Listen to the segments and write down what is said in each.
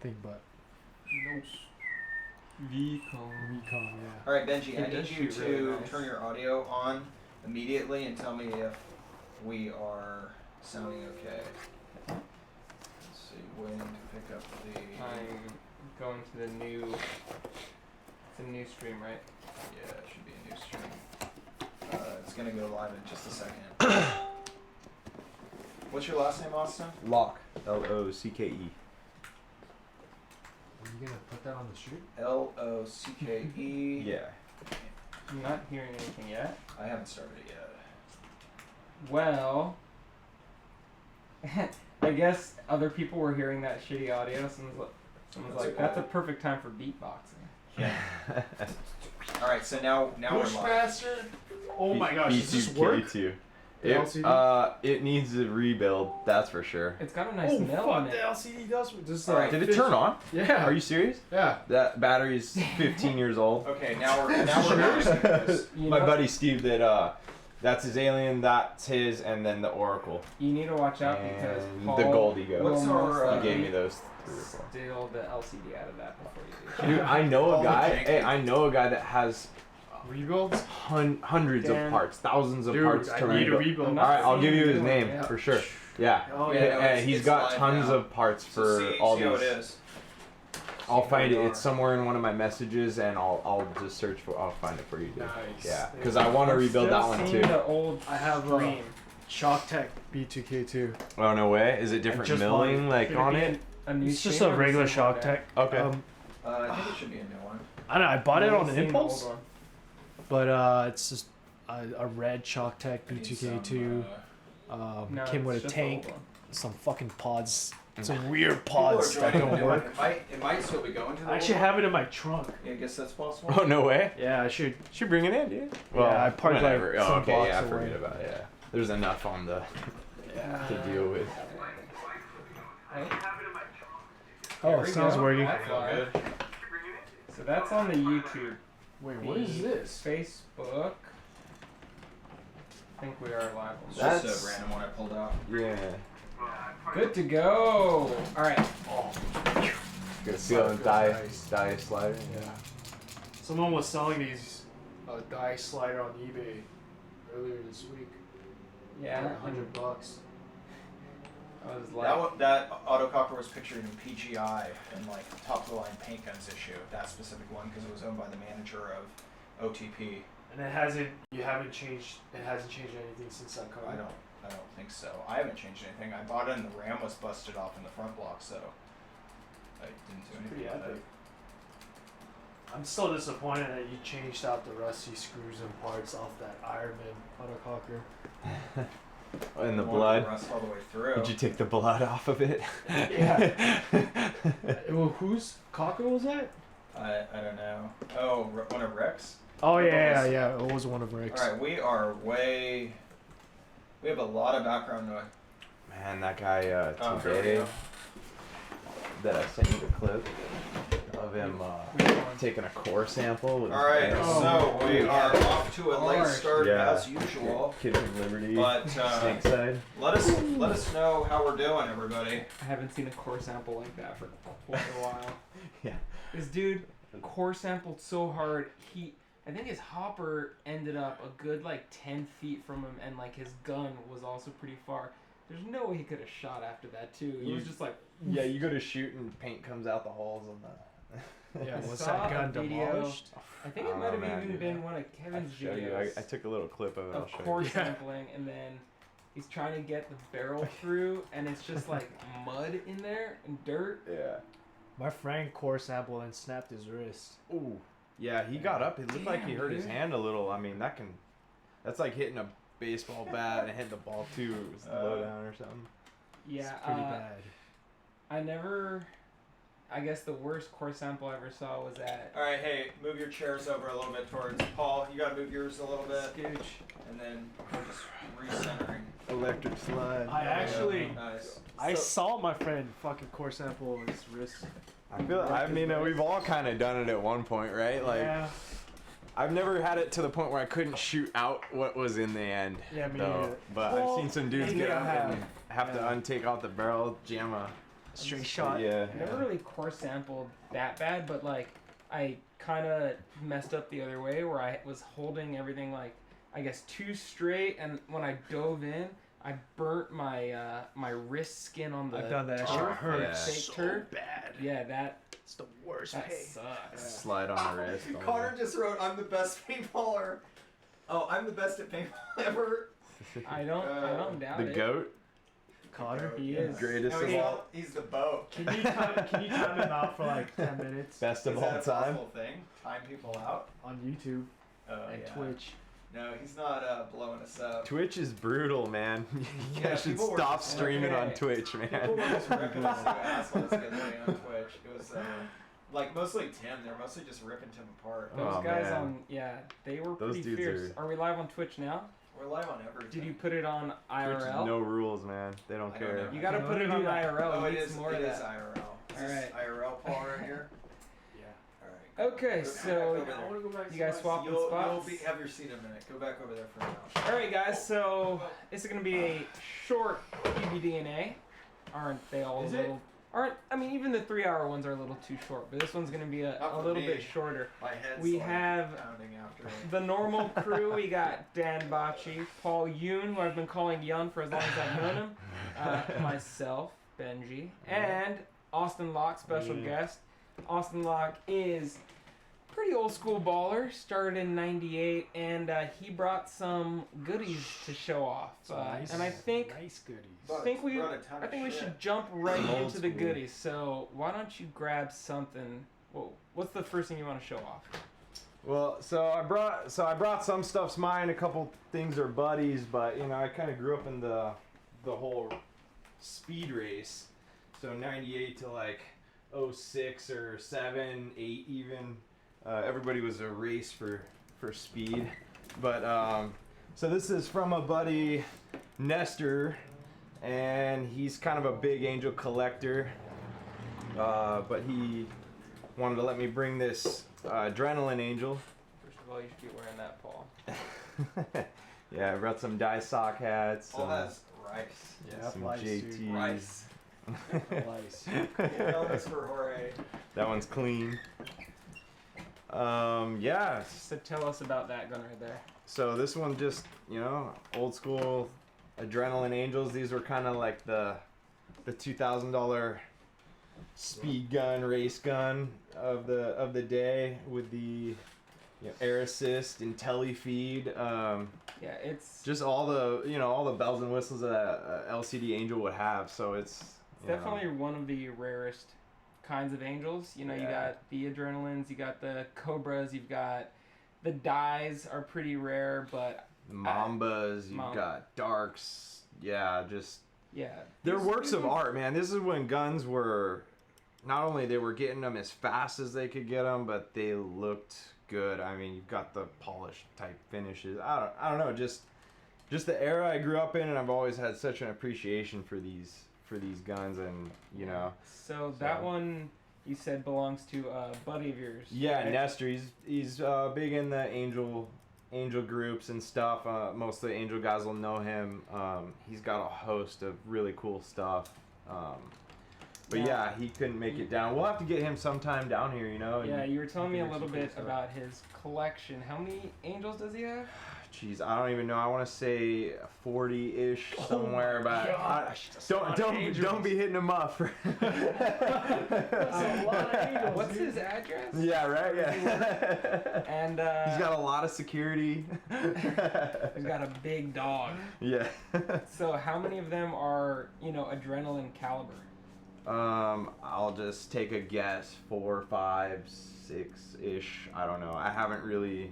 anything but. VCon, yeah. All right, Benji, I need you to really nice. turn your audio on immediately and tell me if we are sounding okay. Let's see, when to pick up the... I'm going to the new... It's a new stream, right? Yeah, it should be a new stream. It's going to go live in just a second. What's your last name, Austin? Locke. L-O-C-K-E. Are you gonna put that on the street? L-O-C-K-E. Yeah. I'm not hearing anything yet. I haven't started it yet. Well... I guess other people were hearing that shitty audio. Someone's like, okay. that's a perfect time for beatboxing. Yeah. All right, so now we're live. Bushmaster. Oh my gosh, does this work? B2K2. The It needs a rebuild, that's for sure. It's got a nice Oh mill fuck, in the it. LCD does. Just All right, Did it turn on? Yeah. Are you serious? Yeah. That battery's 15 years old. Okay, now we're bouncing this. You My know- buddy Steve did, that's his alien, that's his, and then the Oracle. You need to watch out because And Paul the Gold Ego. will What's our, most He likely gave me those 3 or 4. steal the LCD out of that before you do. Dude, I know All a the guy. janky. Hey, I know a guy that has Rebuilds? hundreds Dan. of parts, thousands of Dude, parts I to need a rebuild. rebuild. I'm All right, I'll give you his Doing name it. for sure. Yeah, Oh, yeah, yeah, no, it's- he's it's got live tons now. of parts So for all see how these. it is. I'll find it. Where we It's are. somewhere in one of my messages, and I'll just search for. I'll find it for you, dude. Nice. Yeah, because I want to rebuild that one Seeing too. the old I have stream. Shock Tech B2K2. Oh no way! Is it different just milling bought it. like Could on be it? A new It's just stream a or regular the same one Shock there? Tech. Okay. I think it should be a new one. I don't know. I bought it I've on seen the impulse, old one. but it's just a red Shock Tech I need B2K2. No, Came with it's a just the tank, old one. some fucking pods, some weird People are pods that joining don't the new work. one. It might still be going to the I actually old one. have it in my trunk. Yeah, I guess that's possible. Oh no way! Yeah, I should. Should bring it in, dude. I parked like whenever. some Oh, okay, blocks yeah, I away. forget about it. Yeah, there's enough on the Yeah. to deal with. Oh, There it we sounds go. working. That's Feel live. good. So that's on the YouTube. Wait, what is this? Facebook. I think we are live on It's that. just a random one I pulled out. Yeah. Good to go. All right. Good feeling die Nice. slider. Yeah. Someone was selling these die slider on eBay earlier this week. Yeah. $100. I was That like, one, that autococker was pictured in PGI in like top of the line paint guns issue. That specific one because it was owned by the manager of OTP. And it hasn't. You haven't changed. It hasn't changed anything since that cover. I don't think so. I haven't changed anything. I bought it and the ram was busted off in the front block, so I didn't do anything Pretty with epic. it. I'm still disappointed that you changed out the rusty screws and parts off that Ironman autococker. In the I wanted blood. rust all the way through. Did you take the blood off of it? Yeah. Well, whose cocker was that? I don't know. Oh, one of Rex. Oh It yeah, was- yeah. It was one of Rick's. All right, we have a lot of background noise. Man, that guy Oh, here we today go. that I sent you the clip of him taking a core sample. With All right, Oh, so we are off to a late gosh. start Yeah. as usual. Kid from Liberty. But Snakeside. let us know how we're doing, everybody. I haven't seen a core sample like that for quite a while. Yeah. This dude core sampled so hard, I think his hopper ended up a good like 10 feet from him, and like his gun was also pretty far. There's no way he could have shot after that too. It was just like, Yeah, you go to shoot and paint comes out the holes on the. Yeah, I was saw that gun a video. demolished? I think it Oh, might have man, even dude. been one of I'll Kevin's show you. videos I took a little clip of it. I'll of show you. core sampling, and then he's trying to get the barrel through, and it's just like mud in there and dirt. Yeah. My friend core sampled and snapped his wrist. Ooh. Yeah, he got up. It looked like he Damn, hurt his dude. hand a little. I mean, that's like hitting a baseball bat and hitting the ball too. It was low down or something. Yeah, It's pretty bad. I guess the worst core sample I ever saw was at All right, hey, move your chairs over a little bit towards Paul. You gotta move yours a little bit, Scooch. and then we're just recentering. Electric slide. I actually, Nice. I saw my friend fucking core sample his wrist. I mean, we've all kind of done it at one point, right? Like, Yeah. I've never had it to the point where I couldn't shoot out what was in the end. Yeah, me though. neither. But Well, I've seen some dudes maybe get I up have. and have to untake out the barrel, jam a Straight shot. Yeah. I never really course sampled that bad, but like I kind of messed up the other way where I was holding everything like I guess too straight, and when I dove in, I burnt my my wrist skin on the I've done that. It turf, hurts fake so turf. bad. Yeah, It's the worst that pain. sucks. Slide on the wrist. Connor just wrote, "I'm the best paintballer." Oh, I'm the best at paintball ever. I don't doubt The it. goat. Connor, He is. Greatest No, of he's, all. he's the boat. can you time him out for like 10 minutes Best Is of that all a time. possible thing? Time people out? on YouTube Oh, and yeah. Twitch? No, he's not blowing us up. Twitch is brutal, man. You Yeah, guys should people were stop just- streaming on okay. Twitch, man. People were just ripping us to assholes the other day on Twitch. It was like mostly Tim. They're mostly just ripping Tim apart. Those Oh, guys man. on they were Those pretty dudes fierce. are- Are we live on Twitch now? We're live on everything. Did you put it on Twitch is IRL? no rules, man. They don't I don't care. know. You gotta Okay, put let it me on do that. IRL. Oh, It it needs is. more It of is that. IRL. Is All this IRL Paul right here? Yeah. All right. Okay, Go so back over there. to go back you guys swapping You'll spots? have your seat in a minute. Go back over there for now. All right, guys. So this is gonna be a short PBDnA. Aren't they all Is a it? little? Aren't I mean even the 3-hour ones are a little too short, but this one's gonna be Not a for little me. bit shorter. My head's We like have pounding after it. the normal crew. We got Dan Bacci, Paul Yoon, who I've been calling Yun for as long as I've known him, myself, Benji, and Austin Locke, special Yeah. guest. Austin Locke is pretty old school baller, started in '98, and he brought some goodies to show off. And I think nice goodies. But- think we brought a ton I of think we shit. should jump right Old into the school. goodies. So why don't you grab something? Well, what's the first thing you want to show off? Well, so I brought some stuff's mine. A couple things are buddies, but you know I kind of grew up in the whole speed race. So '98 to like 06 or 7, 8 even. Everybody was a race for speed. But so this is from a buddy, Nestor, and he's kind of a big angel collector. But he wanted to let me bring this Adrenaline Angel. First of all, you should be wearing that, Paul. Yeah, I brought some dye sock hats. All that's rice. Yeah, some lice, dude. JTs. Rice. Lice. Elvis for Jorge. That one's clean. Yeah. So tell us about that gun right there. So this one just, you know, old school Adrenaline Angels. These were kind of like the $2,000 speed gun, race gun of the day with the air assist and telefeed. Yeah, it's Just all the bells and whistles that a LCD Angel would have. So it's you know, definitely one of the rarest kinds of angels. You know, you Yeah. got the Adrenalines, you got the Cobras, you've got the dyes are pretty rare, but the Mambas. You've Mamba. got Darks. Yeah, just yeah. they're these- works these of ones- art, man. This is when guns were not only they were getting them as fast as they could get them, but they looked good. I mean, you've got the polished type finishes. I don't know, just the era I grew up in, and I've always had such an appreciation for these guns, and you know. So that one you said belongs to a buddy of yours. Yeah, right? Nestor. He's big in the angel groups and stuff. Most of the angel guys will know him. He's got a host of really cool stuff. But yeah, he couldn't make it down. We'll have to get him sometime down here, you know. and Yeah, you were telling me a do little some cool bit stuff. about his collection. How many angels does he have? Jeez, I don't even know. I want to say 40-ish somewhere, but gosh, that's a lot of don't angels. be hitting him up. That's a lot of angels. What's dude. his address? Yeah, right. Yeah. And He's got a lot of security. he's got a big dog. Yeah. So how many of them are, adrenaline caliber? I'll just take a guess. 4, 5, 6-ish. I don't know. I haven't really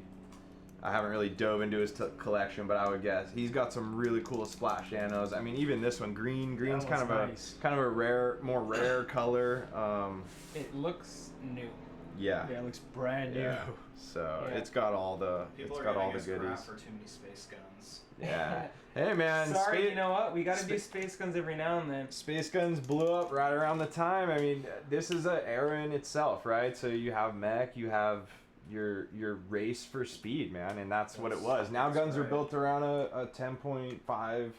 dove into his collection, but I would guess he's got some really cool splash anos. I mean, even this one, green's That kind of one's nice. a more rare color. It looks new. Yeah. Yeah, it looks brand new. Yeah. So Yeah. it's got all the People it's are got all giving the us crap goodies. for too many space guns. Yeah. Hey man, Sorry, you know what? We gotta do spa- space guns every now and then. Space guns blew up right around the time. I mean, this is an era in itself, right? So you have mech, you have your race for speed, man, and that's what it was. Now that's guns are right. built around a 10.5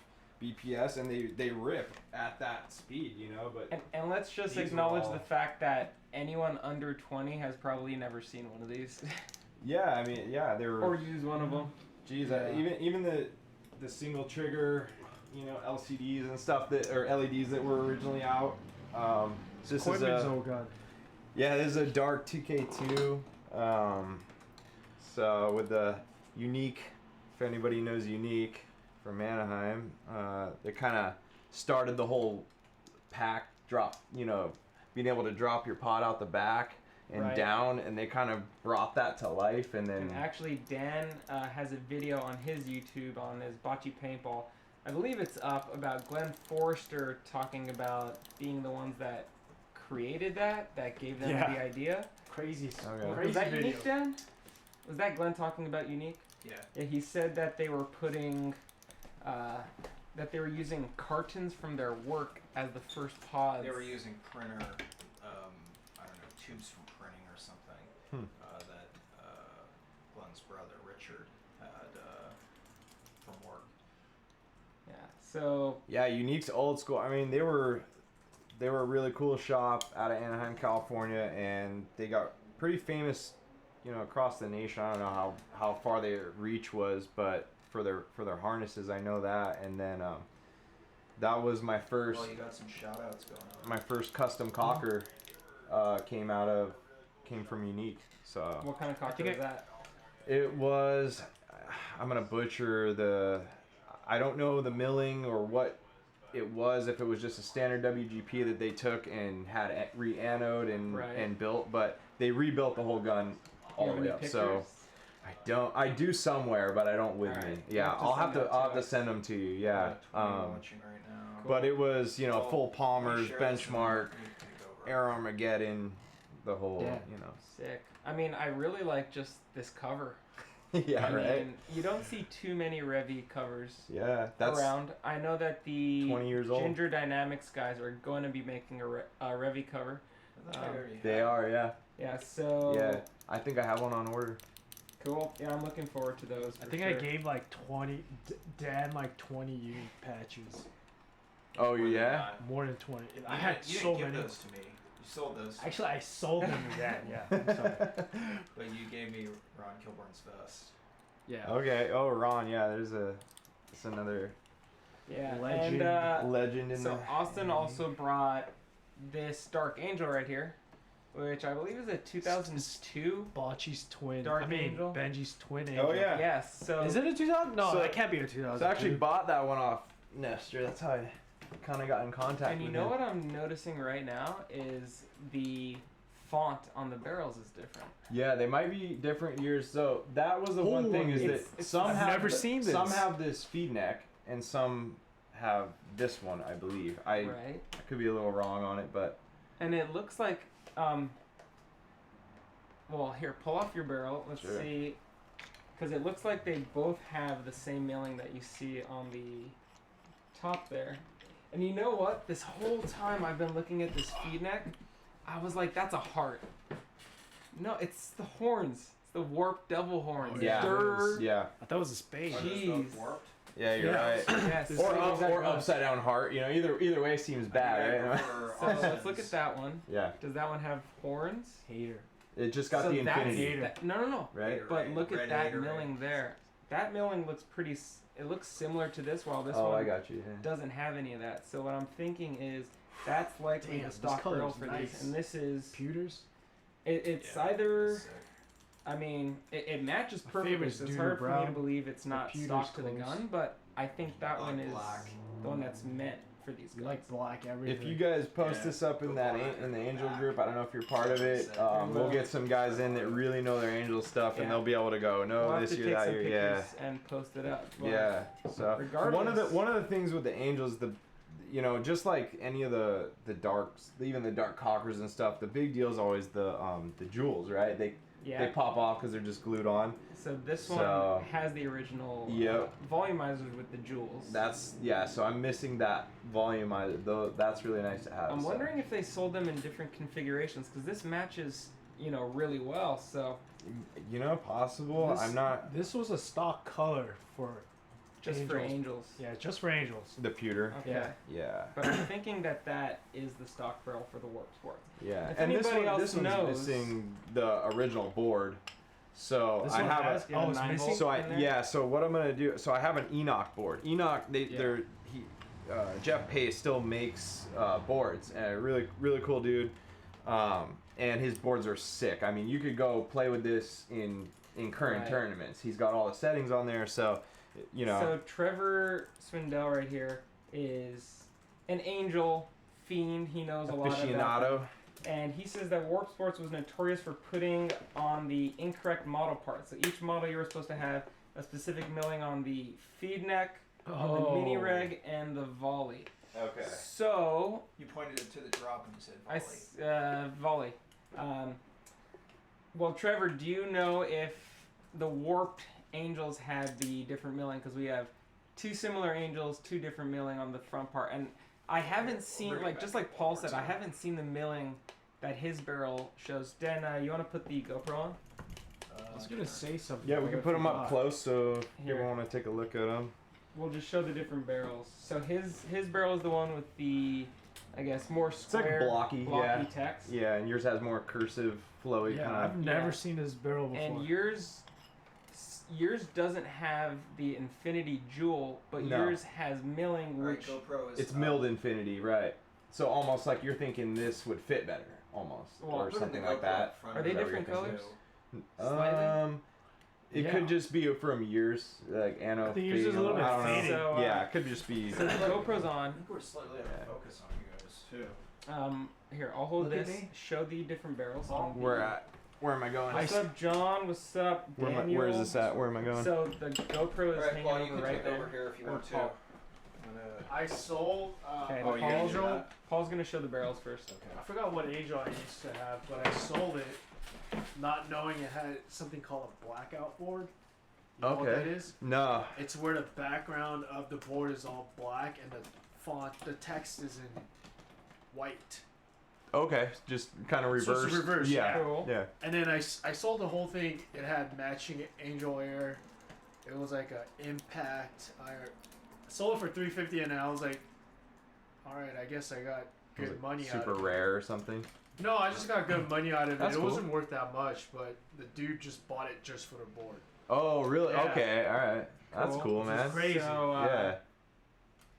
BPS, and they rip at that speed, you know. But And let's just These were acknowledge all- the fact that anyone under 20 has probably never seen one of these yeah, I mean, yeah, they were. or used one of them. Geez, Yeah. even the single trigger, you know, LCDs and stuff or LEDs that were originally out. So this is Equipment's a all good. yeah, this is a dark 2K2. So with the Unique, if anybody knows Unique from Anaheim, they kind of started the whole pack drop, you know, being able to drop your pot out the back and Right. down, and they kind of brought that to life. And then And actually, Dan has a video on his YouTube on his BacciPaintball. I believe it's up about Glenn Forrester talking about being the ones that created that gave them Yeah. the idea. Crazy. Okay. Crazy Was that video. Unique, Dan? Was that Glenn talking about Unique? Yeah. Yeah, he said that they were putting, that they were using cartons from their work as the first pods. They were using printer, I don't know, tubes from printing or something that Glenn's brother Richard had from work. Yeah. So yeah, Unique's old school. I mean, they were a really cool shop out of Anaheim, California, and they got pretty famous, you know, across the nation. I don't know how far their reach was, but for their harnesses, I know that. And then that was my first Well, you got some shout outs going on. my first custom cocker came from Unique. So what kind of cocker think was that? it was, I'm gonna butcher I don't know the milling or what it was, if it was just a standard WGP that they took and had re-anode and Right. and built, but they rebuilt the whole gun all You the have way any up. pictures? So I do somewhere, but I don't with All me. right. You Yeah, have to I'll have send to that I'll to have to us. send them to you. Yeah. Watching right now. But it was, you know, Well, full Palmers, share this and benchmark, you take over. Air Armageddon, the whole, Yeah. you know. Sick. I mean, I really like just this cover. Yeah, I right. mean, you don't see too many Revy covers Yeah, that's around. I know that the 20 years old. Ginger Dynamics guys are going to be making a Revy cover. I thought I already They had are, yeah. Yeah, so Yeah, I think I have one on order. cool. Yeah, I'm looking forward to those. I for think sure. I gave like 20, Dan like 20 Unique patches. Oh, Were they yeah? not- More than 20. You I had didn't- you so didn't give many. those to me. You sold those. To Actually, I sold them to Dan. Yeah. I'm sorry. but you gave me Ron Kilborn's vest. Yeah. Okay. Oh, Ron. Yeah, it's another Yeah, Legend. and legend in so the. Austin also brought this Dark Angel right here, which I believe is a 2002. Bocce's twin. Dark I mean, Angel. Benji's twin angel. Oh, yeah. Yes. So Is it a 2000? No, So- that can't be a 2000. So I actually bought that one off Nestor. That's how I kind of got in contact And you with know him. what I'm noticing right now is the font on the barrels is different. Yeah, they might be different years. So that was the one thing is It's- that some I've have never seen this. Some have this feed neck, and some have this one, I believe. I Right. could be a little wrong on it, but And it looks like, well, here, pull off your barrel. Let's Sure. see. Because it looks like they both have the same milling that you see on the top there. And you know what? This whole time I've been looking at this feed neck, I was like, that's a heart. No, it's the horns. It's the warped devil horns. Oh, yeah, Durr. yeah, I thought it was a spade. Are those Jeez. both warped? yeah. You're Yeah. right. Yes. This Or is up, exactly or right. upside down heart. You know, either way seems bad, right? So let's look at that one. Yeah, Does that one have horns? Hater. it just got So the that's- infinity, No. right? But look at Red that Haterade. milling there. That milling looks pretty. It looks similar to this, while this Oh, one I got you. Yeah. doesn't have any of that. So what I'm thinking is that's likely Damn, the this stock color barrel is for nice. these, and this is. Pewters. It's Yeah, either. that's sick. I mean, it matches My perfectly. favorite's So it's Duder hard for me to Brown. believe it's not Pewter's stock to the close. gun, but I think that I one like is black. the one that's meant for these You guns. like black everything. If you guys post Yeah, this up in go that black in the or angel black. group, I don't know if you're part of it. We'll get some guys in that really know their angel stuff, and Yeah. they'll be able to go, no, We'll have this to year, take that some year, yeah. pictures and post it up. But Yeah. So regardless- one of the things with the angels, you know, just like any of the darks, even the dark cockers and stuff, the big deal is always the jewels, right? They pop off because they're just glued on. So this So- one has the original Yep. volumizers with the jewels. So I'm missing that volumizer, though. That's really nice to have. I'm so. wondering if they sold them in different configurations because this matches, really well. So You know, possible. This- I'm not. This was a stock color for Just for Angels. Yeah, just for Angels. The pewter. Okay. Yeah. Yeah. But I'm thinking that is the stock barrel for the Warp Sports. Yeah. If And anybody else this one's knows- missing the original board. So This I one have has- a. oh, it's 9 missing? volt So in there? so what I'm gonna do? So I have an Enoch board. Enoch, Jeff Pace still makes boards, and really cool dude. And his boards are sick. I mean, you could go play with this in current Right. tournaments. He's got all the settings on there, so you know. So Trevor Swindell right here is an Angel fiend. He knows a lot about aficionado. them. And he says that Warp Sports was notorious for putting on the incorrect model parts. So each model you were supposed to have a specific milling on the feed neck, on the mini reg, and the volley. Okay. So You pointed it to the drop and you said volley. volley. Well, Trevor, do you know if the warped Angels had the different milling? Because we have two similar Angels, two different milling on the front part, and I haven't seen, just like Paul said, I haven't seen the milling that his barrel shows. Den, you want to put the GoPro on? I was gonna say something. Yeah, we can put them up forgot. close so if Here. you want to take a look at them. We'll just show the different barrels. So his barrel is the one with the, I guess, more like square, blocky, yeah. text. Yeah, and yours has more cursive, flowy Yeah, kind I've of. never Yeah. seen this barrel before. And yours doesn't have the Infinity Jewel, but No. yours has milling, Right, which GoPro is It's milled infinity, right? So almost like you're thinking this would fit better, almost, Well, or Putting something the like GoPro that. up front Are of they it, different everything's colors? new. Slightly? It Yeah. could just be from years, like anno. I think yours is a little bit I don't know. faded. So, Yeah, it could just be. so the GoPro's I on. think we're slightly out Yeah. of focus on you guys too. Here, I'll hold Look at this. me. Show the different barrels. on the- Where am I going? What's up, John? What's up, Daniel? Where is this at? Where am I going? So the GoPro is Alright, hanging Paul, you over can right take there. over here if you Or want to. Paul. I sold. Okay, Oh, you're gonna do that? Paul's gonna show the barrels first. Okay. I forgot what Angel I used to have, but I sold it, not knowing it had something called a blackout board. You know what Okay. that is? No. It's where the background of the board is all black and the font, the text is in white. Okay, just kind of So reverse. it's reverse, Yeah. Cool. Yeah. And then I sold the whole thing. It had matching Angel Air. It was like a Impact. I sold it for $350, and I was like, all right, I guess I got Was good it money out super of it. rare or something. No, I just got good money out of it. That's It cool. wasn't worth that much, but the dude just bought it just for the board. Oh, really? Yeah. Okay. All right. That's Cool. cool, Which is man. crazy. So, Yeah.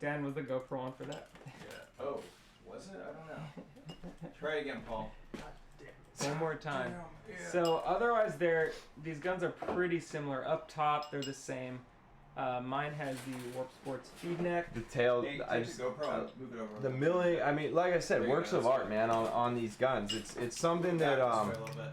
Dan, was the GoPro on for that? Yeah. Oh, was it? I don't know. Try it again, Paul. One more time. Yeah. So otherwise, these guns are pretty similar. Up top, they're the same. Mine has the Warp Sports feed neck. The tail. Hey, I take just the GoPro and move it over. the milling. I mean, like I said, There you works go, of that's art, good. man. On these guns, it's something that Back this way a little bit.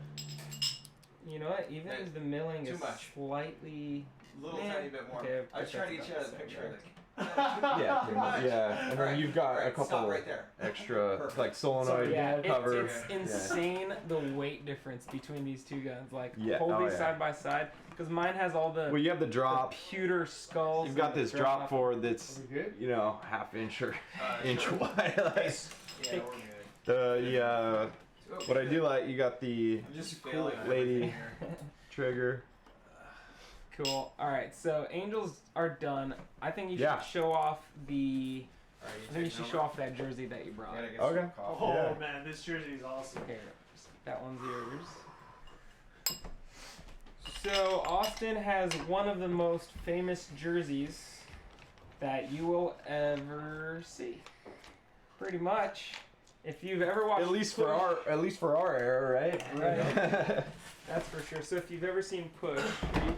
You know what? Even Hey, if the milling too is much. slightly. Little Yeah. tiny bit more. Okay, I was trying to get you out of the that's picture. about Like, yeah, too much. yeah. And then Alright, you've got a alright, couple stop right there. extra Perfect. like solenoid Yeah, cover. it's Yeah. insane the weight difference between these two guns. Like Yeah, hold oh, these yeah. side by side, because mine has all the, Well, you have the drop. pewter skulls. You've got and the this drop forward that's Are we good? half inch or inch Sure. wide. Like Yeah, we're good. the what I do like, you got the I'm just failing on lady. everything here. trigger. Cool. All right, so angels are done. I think you should Yeah. show off the. Alright, I think you should show off that jersey that you brought. Gotta get Okay. some coffee. Oh Yeah. man, this jersey is awesome. Here, that one's yours. So Austin has one of the most famous jerseys that you will ever see. Pretty much, if you've ever watched. At least for our era, right? Right. That's for sure. So if you've ever seen Push,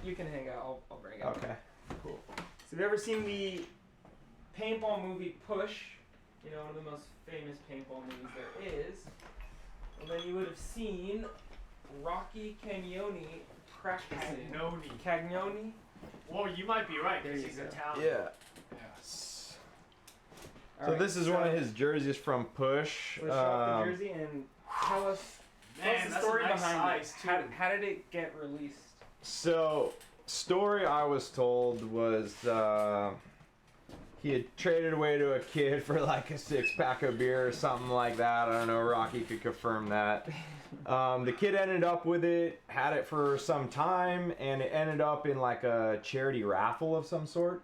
you can hang out. I'll bring it. Okay. Cool. So if you've ever seen the paintball movie Push, you know, one of the most famous paintball movies there is, well, then you would have seen Rocky Cagnoni practicing. Cagnoni? Well, you might be right There because you he's go. Italian. Yeah. Yes. So Alright, this is one of his jerseys from Push. Let's show off the jersey and tell us Man, the that's story a nice behind size it. too. How did it get released? So, story I was told was he had traded away to a kid for like a 6-pack of beer or something like that. I don't know. Rocky could confirm that. The kid ended up with it, had it for some time, and it ended up in like a charity raffle of some sort.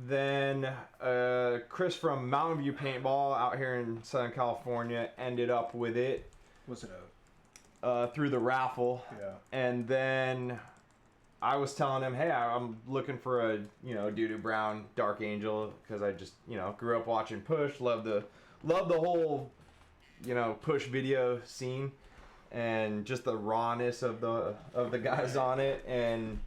Then Chris from Mountain View Paintball out here in Southern California ended up with it. Was it through the raffle. Yeah. And then I was telling him, hey, I'm looking for a doo-doo brown Dark Angel because I just grew up watching Push, love the whole Push video scene and just the rawness of the guys on it. And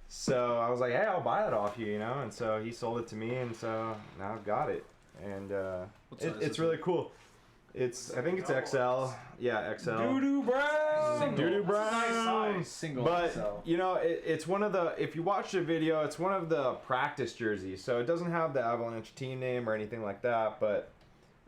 so I was like, hey, I'll buy it off you, and so he sold it to me, and so now I've got it, and it's really cool. I think it's XL. Yeah, XL. Doo-doo brown. Doo-doo brown. Nice single But XL. it's one of the. If you watch the video, it's one of the practice jerseys. So it doesn't have the Avalanche team name or anything like that. But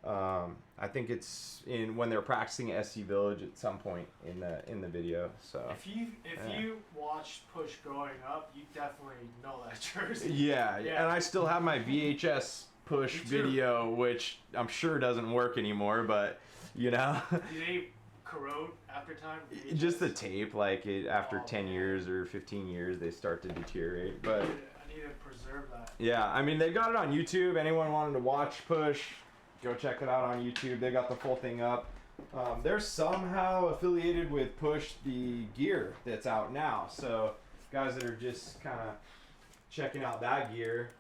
I think it's when they're practicing at SC Village at some point in the video. So If you watched Push growing up, you definitely know that jersey. yeah, Yeah. and I still have my VHS Push Me too. video, which I'm sure doesn't work anymore. But Do they corrode after time? just the tape, after Oh, 10 man. years or 15 years, they start to deteriorate. But I need to preserve that. yeah, I mean, they got it on YouTube. Anyone wanting to watch Push, go check it out on YouTube. They got the full thing up. They're somehow affiliated with Push, the gear that's out now. So guys that are just kind of checking out that gear,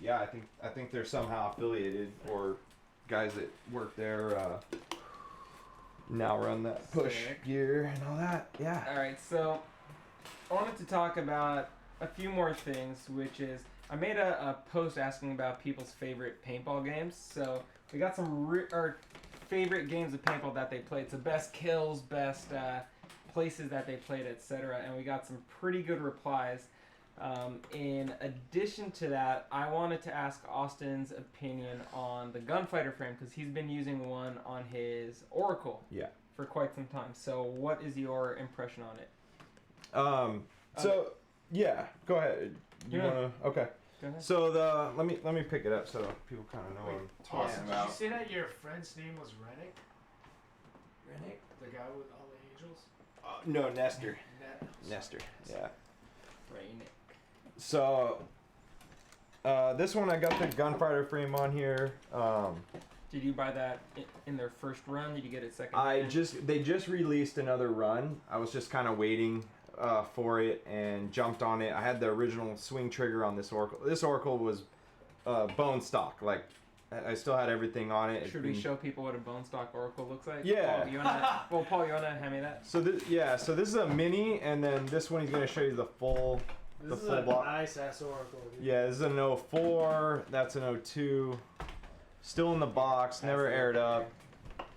yeah, I think they're somehow affiliated, or guys that work there now run that Push Sick. gear and all that. Yeah. All right, so I wanted to talk about a few more things, which is I made a post asking about people's favorite paintball games. So we got some our favorite games of paintball that they played. So best kills, best places that they played, etc. And we got some pretty good replies. In addition to that, I wanted to ask Austin's opinion on the Gunfighter frame because he's been using one on his Oracle for quite some time. So what is your impression on it? So yeah, go ahead. You Yeah. wanna? Okay. Go ahead. So let me pick it up so people kind of know what I'm talking Austin, did about. you say that your friend's name was Rennick? Rennick? The guy with all the angels? No, Nestor. Net. Nestor. Yeah. Rain. So this one I got the Gunfighter frame on here. Did you buy that in their first run? Did you get it second? They just released another run. I was just kind of waiting for it and jumped on it. I had the original swing trigger on this Oracle. This Oracle was bone stock. Like I still had everything on it. Should we show people what a bone stock Oracle looks like? Yeah. Paul, you wanna hand me that? So this is a mini, and then this one he's gonna show you the full. This is full a block. nice ass Oracle, dude. Yeah, this is an 04. That's an 02. Still in the box. Never aired up.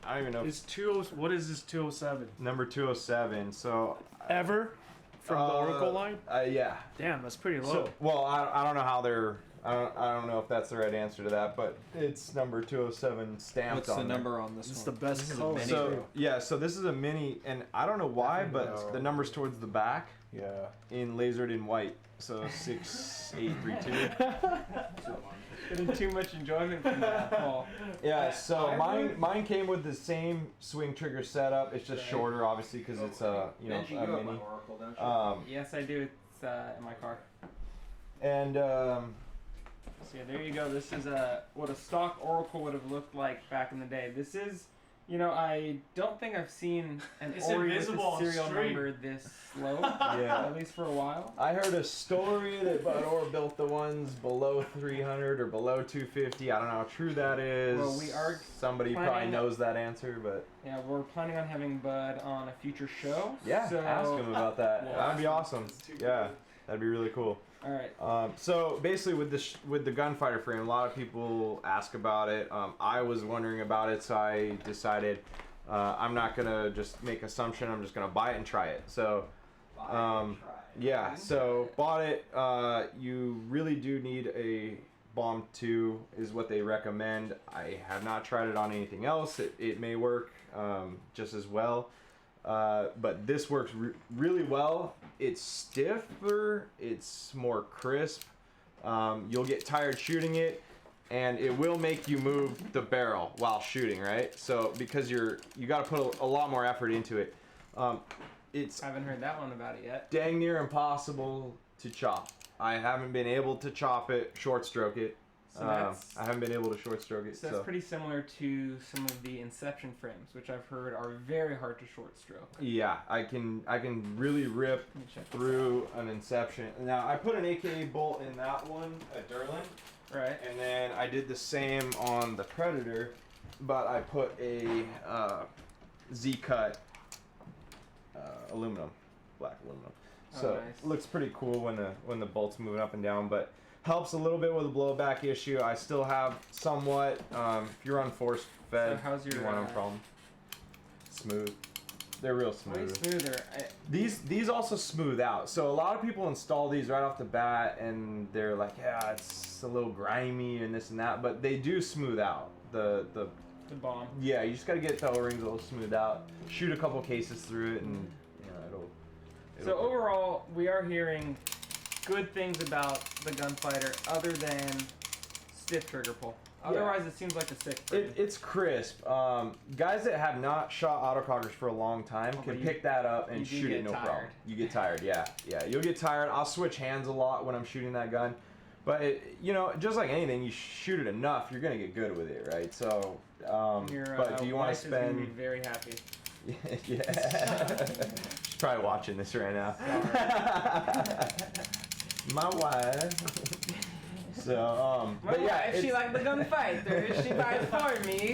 I don't even know. It's what is this 207? Number 207. So Ever? From the Oracle line? Yeah. Damn, that's pretty low. So, well, I don't know how they're. I don't know if that's the right answer to that, but it's number 207 stamped What's on the there. number on this It's one? the best This is a color. mini. So yeah, so this is a mini, and I don't know why, but No. the number's towards the back Yeah. in lasered in white. So 6832. Getting too much enjoyment from that, Paul. Yeah, so I mine came with the same swing trigger setup. It's just shorter, obviously, because it's a Benji, you a have my mini. Oracle, don't you? Yes, I do. It's in my car. And So yeah, there you go. This is what a stock Oracle would have looked like back in the day. This is, I don't think I've seen an It's Ori with invisible a on serial stream. number this low, yeah, at least for a while. I heard a story that Budor built the ones below 300 or below 250. I don't know how true that is. Well, we are Somebody probably planning- knows that answer, but Yeah, we're planning on having Bud on a future show. yeah, so, ask him about that. Well, That'd be awesome. Yeah, that'd be really cool. All right. So basically, with the Gunfighter frame, a lot of people ask about it. I was wondering about it, so I decided I'm not gonna just make assumption. I'm just gonna buy it and try it. So yeah, so bought it. You really do need a Bomb 2 is what they recommend. I have not tried it on anything else. It may work just as well. But this works really well. It's stiffer, it's more crisp. You'll get tired shooting it, and it will make you move the barrel while shooting, right? So because you got to put a lot more effort into it. It's Haven't heard that one about it yet. dang near impossible to chop. I haven't been able to chop it, short stroke it. So that's, I haven't been able to short stroke it. so that's pretty similar to some of the Inception frames, which I've heard are very hard to short stroke. Yeah, I can really rip Let me check this through an Inception. Now I put an AKA bolt in that one at Derlin, out. Right. and then I did the same on the Predator, but I put a Z-cut aluminum, black aluminum. So nice. it looks pretty cool when the bolt's moving up and down, but helps a little bit with the blowback issue. I still have somewhat. If you're on force fed, So how's your, you want no problem. Smooth. They're real smooth. Way smoother. These also smooth out. So a lot of people install these right off the bat, and they're like, yeah, it's a little grimy and this and that, but they do smooth out. The bomb. Yeah, you just gotta get the O-rings a little smoothed out. Shoot a couple cases through it, and you know it'll So overall, we are hearing good things about the Gunfighter, other than stiff trigger pull. Otherwise, it seems like a sick frame. It's crisp. Guys that have not shot autocockers for a long time can pick that up and shoot it no problem. You get tired, yeah. You'll get tired. I'll switch hands a lot when I'm shooting that gun, but you know, just like anything, you shoot it enough, you're gonna get good with it, right? So, but do you want to spend? Is gonna be very happy. Yeah. She's probably watching this right now. My wife. So, but yeah, if she liked the Gunfighter, she buys for me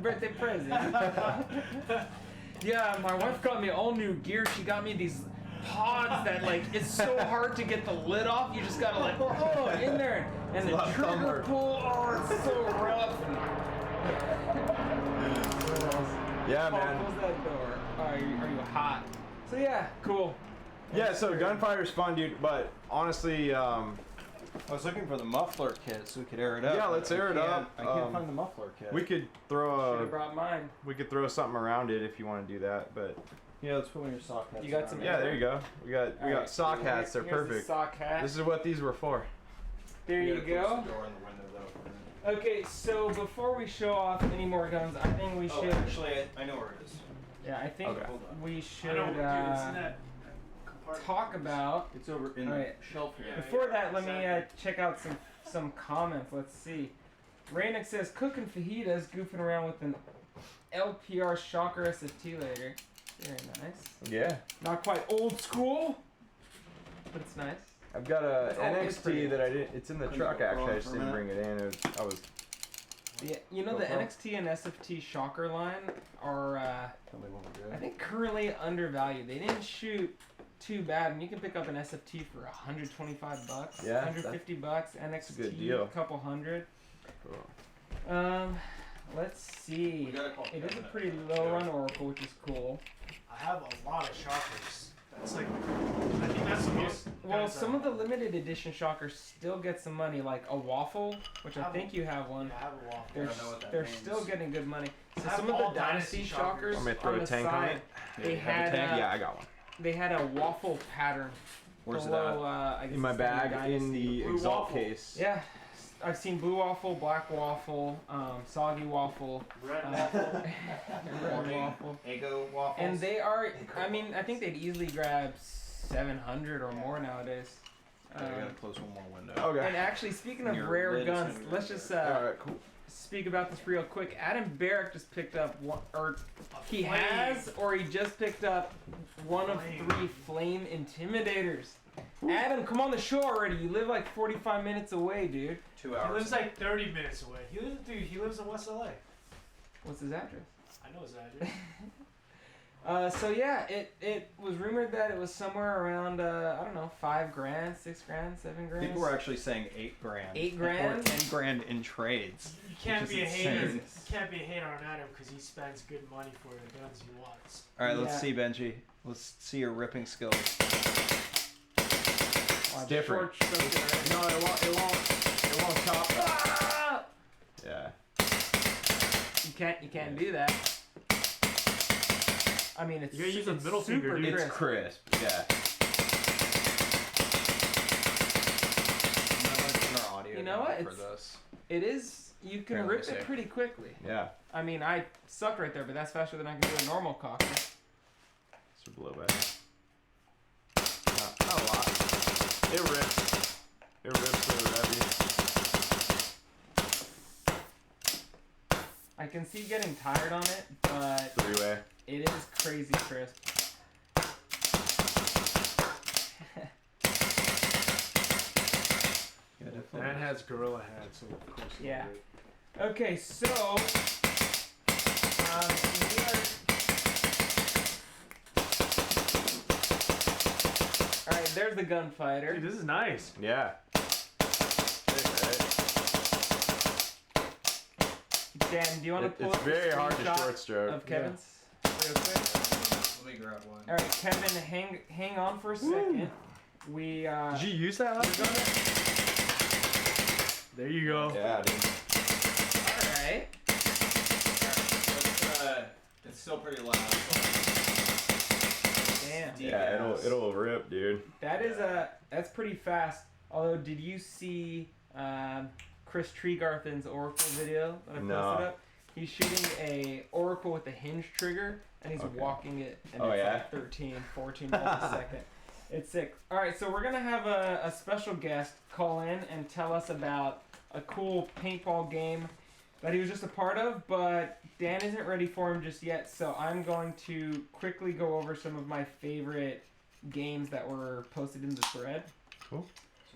birthday present. Yeah, my wife got me all new gear. She got me these pods that like it's so hard to get the lid off. You just gotta like in there, and the trigger pull. Oh, it's so rough. Yeah, man. Close that door. Are you hot? So yeah, cool. Yeah, so Gunfighter's fun, dude. But honestly, I was looking for the muffler kit so we could air it up. Yeah, let's air it up. I can't find the muffler kit. We could Should throw have brought mine. we could throw something around it if you want to do that, but Yeah, let's put one of your sock hats. You got some- yeah, there you go. We got Alright, sock hats. They're here's the perfect. sock hat. This is what these were for. There you go. Close the door and the window though. Okay, so before we show off any more guns, I think we Oh, should. actually, I know where it is. Yeah, I think Okay. Hold on. we I should know, dude, it's in that compartment. talk about. It's over in Alright. the shelf here. Yeah. Before that, let me check out some comments. Let's see. Rainick says cooking fajitas, goofing around with an LPR Shocker SFT later. Very nice. Yeah. Not quite old school, but it's nice. I've got a It's all- it's pretty NXT that I didn't. It's in the Can truck you go actually. I on just for a didn't bring it in. I was. Yeah, you know the NXT and SFT Shocker line are, Tell me when we're good. I think, currently undervalued. They didn't shoot too bad, and you can pick up an SFT for $125, Yeah, $150. NXT, a good deal. a couple hundred. Let's see. We gotta call It is a Kevin pretty up. low run Oracle, which is cool. I have a lot of shockers. That's like, I think that's the most. Well, some of the limited edition Shockers still get some money, like a Waffle, which I think you have one. I have a waffle. They're, I don't know what that they're means. still getting good money. So I have some of all the Dynasty Shockers Want me to throw on a the tank on side, it? they you have a had tank? Yeah, I got one. they had a waffle pattern Where's it below. at? I guess In my it's the new bag, in Dynasty. the Blue Exalt waffle. case. Yeah, I've seen blue waffle, black waffle, soggy waffle, Red uh, waffle. red waffle, Eggo waffles. and they are. I mean, I think they'd easily grab 700 or more nowadays. I gotta close one more window. Okay. And actually, speaking of Your rare lid is guns, gonna be let's right just there. All right, cool. speak about this real quick. Adam Barrick just picked up one, or he Flame. has, or he just picked up one of Flame. 3 Flame Intimidators. Adam, come on the show already. You live like 45 minutes away, dude. 2 He hours. lives like 30 minutes away. He lives in West LA. What's his address? I know his address. So yeah, it was rumored that it was somewhere around I don't know, $5 grand, $6 grand, $7 grand. People were actually saying $8 grand. $8 Or grand? 10 grand in trades. You can't Which is be a hater. insane. You can't be a hater on Adam because he spends good money for the guns he wants. All right, Yeah. let's see, Benji. Let's see your ripping skills. Watch, different. short stroke it, right? No, it won't chop. Ah! Yeah. You can't do that. I mean, it's You gotta use a it's middle super finger, dude. It's crisp. Yeah. Our audio You know what? down for It's- this. It is. You can Apparently rip safe. it pretty quickly. Yeah. I mean, I sucked right there, but that's faster than I can do a normal cocker. It's a blowback. Not a lot. It rips. It rips really heavy. I can see getting tired on it, but 3-way. it is crazy crisp. Yeah, definitely. That has gorilla head, so of course. it'll Yeah. rip. Okay, so we are. All right, there's the Gunfighter. Dude, this is nice. Yeah. Dan, do you want to pull It's up the very hard to screenshot short stroke. of Kevin's real quick? Let me grab one. All right, Kevin, hang on for a second. We Did you use that last time? There you go. Yeah, dude. all right. It's still pretty loud. Damn. Yeah, it'll rip, dude. That is that's pretty fast. Although, did you see Chris Tregarthen's Oracle video that I posted No. up? He's shooting a Oracle with a hinge trigger, and he's Okay. walking it, and Oh, it's yeah? like 13, 14 volts a second. It's sick. All right, so we're gonna have a special guest call in and tell us about a cool paintball game that he was just a part of, but Dan isn't ready for him just yet, so I'm going to quickly go over some of my favorite games that were posted in the thread. Some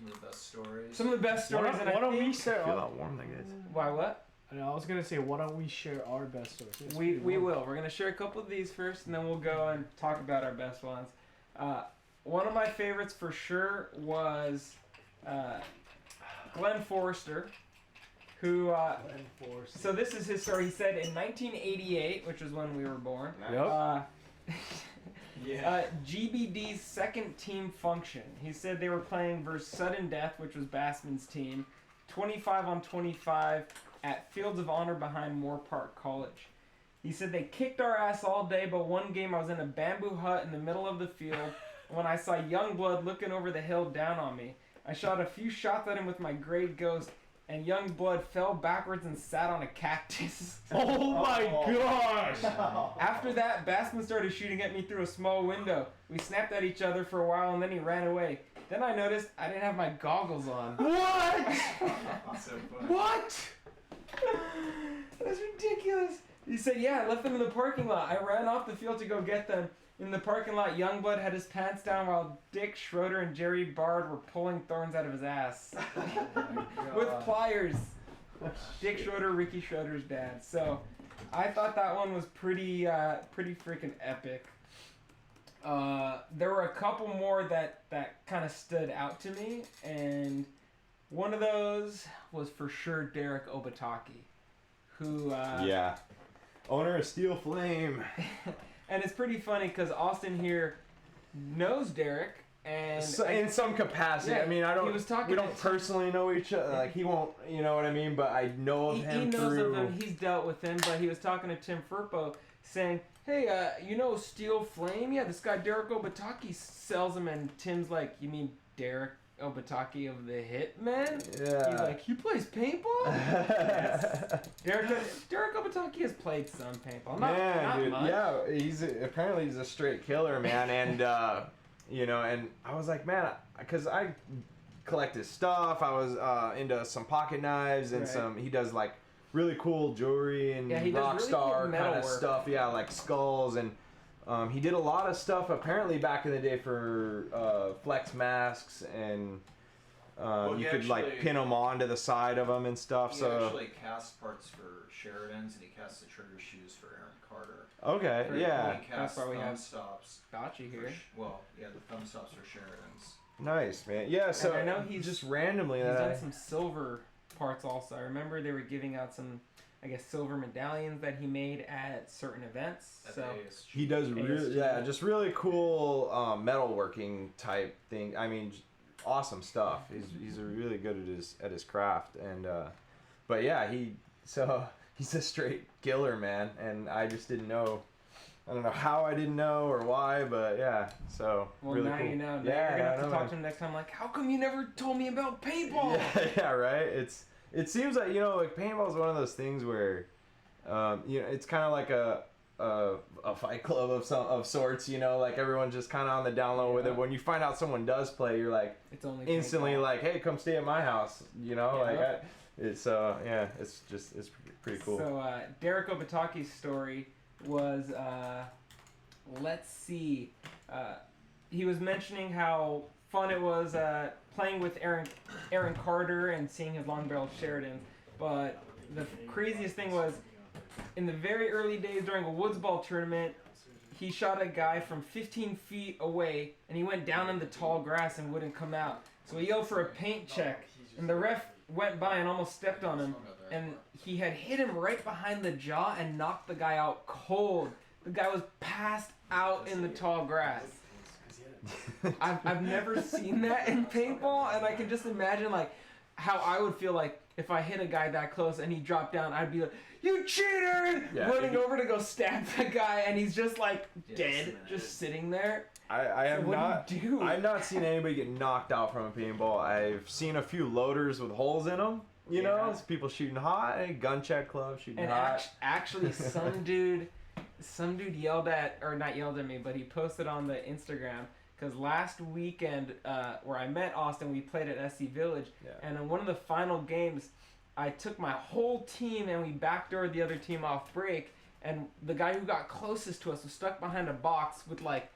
of the best stories. Some of the best stories, and Why I don't we think... I share? feel that warm, like this. Why, what? I was gonna say, why don't we share our best stories? It's We pretty will. warm. We're going to share a couple of these first, and then we'll go and talk about our best ones. One of my favorites for sure was Glenn Forrester, who... Enforced. so this is his story. He said in 1988, which was when we were born, Yep. GBD's second team function. He said they were playing versus Sudden Death, which was Bassman's team, 25 on 25 at Fields of Honor behind Moore Park College. He said they kicked our ass all day, but one game I was in a bamboo hut in the middle of the field when I saw Youngblood looking over the hill down on me. I shot a few shots at him with my Grade Ghost, and Youngblood fell backwards and sat on a cactus. Oh my gosh! After that, Bassman started shooting at me through a small window. We snapped at each other for a while, and then he ran away. Then I noticed I didn't have my goggles on. What? So funny. What? That's ridiculous. He said, yeah, I left them in the parking lot. I ran off the field to go get them. In the parking lot, Youngblood had his pants down while Dick Schroeder and Jerry Bard were pulling thorns out of his ass. With pliers. Dick Schroeder, Ricky Schroeder's dad. So, I thought that one was pretty freaking epic. There were a couple more that kind of stood out to me, and one of those was for sure Derek Obataki, who... Yeah. Owner of Steel Flame. And it's pretty funny because Austin here knows Derek, and So, in some capacity. Yeah, I mean, he was talking we to don't Tim. personally know each other. Like, he won't, you know what I mean? But I know of he him knows through... of him. He's dealt with him, but he was talking to Tim Furpo saying, hey, you know Steel Flame? Yeah, this guy Derek Obataki sells them, and Tim's like, you mean Derek Obataki of the Hitmen? Yeah. He's like, he plays paintball? Yes. Derek Obataki has played some paintball. Not dude, much. yeah, apparently he's a straight killer, man, and you know, and I was like, man, because I collect his stuff. I was into some pocket knives and Right. he does like really cool jewelry and Yeah, he does rock really star cool kind of metalwork. stuff. Yeah, like skulls and. He did a lot of stuff apparently back in the day for flex masks and you could like pin them onto the side of them and stuff. He So actually cast parts for Sheridan's, and he cast the trigger shoes for Aaron Carter. okay, Pretty yeah, He cast why we thumb have stops. Gotcha for here. the thumb stops for Sheridan's. nice, man. Yeah, so I know he's just randomly He's that done some silver parts also. I remember they were giving out some, I guess, silver medallions that he made at certain events. At So the ASG. he does really, ASG. just really cool metalworking type thing. I mean, awesome stuff. He's really good at his craft, and but yeah, he's a straight killer, man. And I just didn't know. I don't know how I didn't know or why, but yeah. So well, really now cool. you know. Now Yeah, you're gonna have I to know, talk man. to him next time. Like, how come you never told me about paintball? Yeah, right. It seems like, you know, like paintball is one of those things where, you know, it's kind of like a fight club of sorts, you know, like everyone's just kind of on the down low with it. When you find out someone does play, you're like It's only instantly paintball. like, hey, come stay at my house, you know, Yeah. like it's it's pretty cool. So Derek Obataki's story was let's see, he was mentioning how fun it was playing with Aaron Carter and seeing his long-barreled Sheridans, but the craziest thing was in the very early days during a woods ball tournament, he shot a guy from 15 feet away and he went down in the tall grass and wouldn't come out. So he yelled for a paint check and the ref went by and almost stepped on him, and he had hit him right behind the jaw and knocked the guy out cold. The guy was passed out in the tall grass. I've never seen that in paintball, and I can just imagine like how I would feel like if I hit a guy that close and he dropped down. I'd be like, "You cheater!" Running over to go stab the guy, and he's just like dead, just sitting there. I have what do you do? I've not seen anybody get knocked out from a paintball. I've seen a few loaders with holes in them. You know, it's people shooting hot. Gun check club shooting And hot. actually, some dude yelled at, or not yelled at me, but he posted on the Instagram. Because last weekend, where I met Austin, we played at SC Village, and in one of the final games, I took my whole team and we backdoored the other team off break, and the guy who got closest to us was stuck behind a box with like